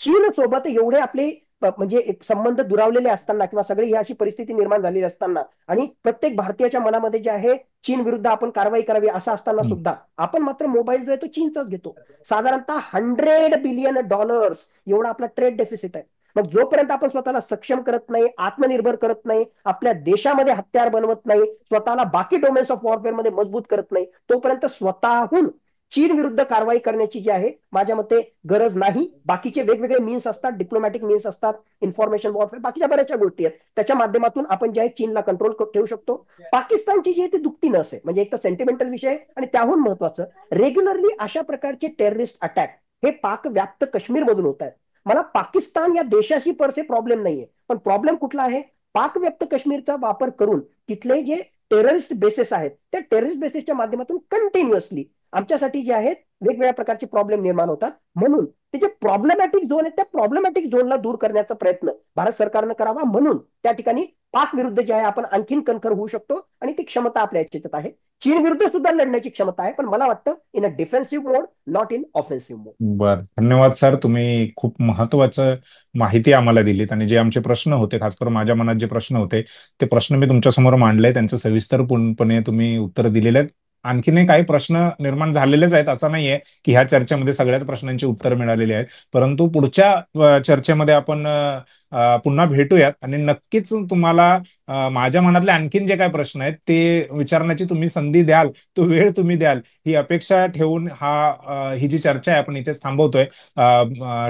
चीन सोबत एवढे आपले म्हणजे एक संबंध दुरावलेले असताना किंवा सगळी ही अशी परिस्थिती निर्माण झालेली असताना आणि प्रत्येक भारतीयाच्या मनामध्ये जे आहे चीन विरुद्ध आपण कारवाई करावी असं असताना सुद्धा आपण मात्र मोबाईल जो आहे तो चीनचाच घेतो. साधारणतः $100 बिलियन एवढा आपला ट्रेड डेफिसिट आहे. मग जोपर्यंत आपण स्वतःला सक्षम करत नाही, आत्मनिर्भर करत नाही, आपल्या देशामध्ये हत्यार बनवत नाही, स्वतःला बाकी डोमेन्स ऑफ वॉरफेअर मध्ये मजबूत करत नाही, तोपर्यंत स्वतःहून चीन विरुद्ध कारवाई करण्याची जी आहे माझ्या मते गरज नाही. बाकीचे वेगवेगळे मीन्स असतात, डिप्लोमॅटिक मीन्स असतात, इन्फॉर्मेशन वॉरफेअर, बाकीच्या बऱ्याचशा गोष्टी आहेत, त्याच्या माध्यमातून आपण जे आहे चीनला कंट्रोल ठेवू शकतो. पाकिस्तानची जी आहे ती दुखती नस आहे. म्हणजे एक तर सेंटिमेंटल विषय आणि त्याहून महत्वाचं, रेग्युलरली अशा प्रकारचे टेररिस्ट अटॅक हे पाक व्याप्त काश्मीर मधून होत आहेत. मला पाकिस्तान या देशाशी परसे प्रॉब्लेम नाहीये, पण प्रॉब्लेम कुठला आहे? पाक व्याप्त काश्मीरचा वापर करून तिथले जे टेररिस्ट बेसेस आहेत, त्या टेररिस्ट बेसेसच्या माध्यमातून कंटिन्युअसली आमच्यासाठी जे आहेत वेगवेगळ्या प्रकारचे प्रॉब्लेम निर्माण होतात. म्हणून ते जे प्रॉब्लेमॅटिक झोन आहे, त्या प्रॉब्लेमॅटिक झोनला दूर करण्याचा प्रयत्न भारत सरकारनं करावा. म्हणून त्या ठिकाणी पाक विरुद्ध जे आहे आपण आणखीन कणखर होऊ शकतो आणि ती क्षमता आपल्या याच्यात आहे. चीन विरुद्ध सुद्धा लढण्याची क्षमता आहे, पण मला वाटतं in a defensive mode, not in offensive mode. बर, धन्यवाद सर. तुम्ही खूप महत्वाचं माहिती आम्हाला दिलीत आणि जे आमचे प्रश्न होते, खास करून माझ्या मनात जे प्रश्न होते, ते प्रश्न मी तुमच्यासमोर मांडले. त्यांचं सविस्तरपणे तुम्ही उत्तर दिलेले आहेत. आणखीनही काही प्रश्न निर्माण झालेलेच आहेत, असं नाहीये की ह्या चर्चेमध्ये सगळ्याच प्रश्नांची उत्तर मिळालेली आहेत. परंतु पुढच्या चर्चेमध्ये आपण पुन्हा भेटूयात आणि नक्कीच तुम्हाला माझ्या मनातले आणखीन जे काही प्रश्न आहेत ते विचारण्याची तुम्ही संधी द्याल, तो वेळ तुम्ही द्याल, ही अपेक्षा ठेवून ही जी चर्चा आहे आपण इथेच थांबवतोय.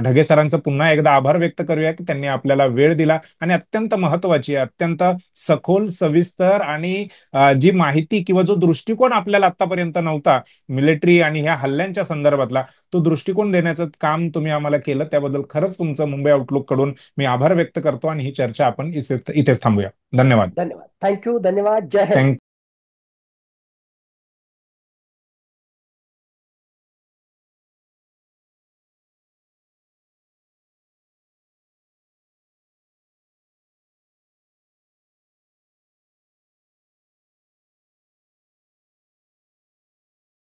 ढगे सरांचं पुन्हा एकदा आभार व्यक्त करूया की त्यांनी आपल्याला वेळ दिला आणि अत्यंत महत्वाची, अत्यंत सखोल, सविस्तर आणि जी माहिती किंवा जो दृष्टिकोन आपल्याला आतापर्यंत नव्हता मिलिटरी आणि ह्या हल्ल्यांच्या संदर्भातला, तो दृष्टिकोन देण्याचं काम तुम्ही आम्हाला केलं, त्याबद्दल खरंच तुमचं मुंबई आउटलुक कडून मी आभार व्यक्त करतो आणि ही चर्चा आपण इथेच थांबूया. धन्यवाद. धन्यवाद. थँक्यू. धन्यवाद. जय हिंद. थँक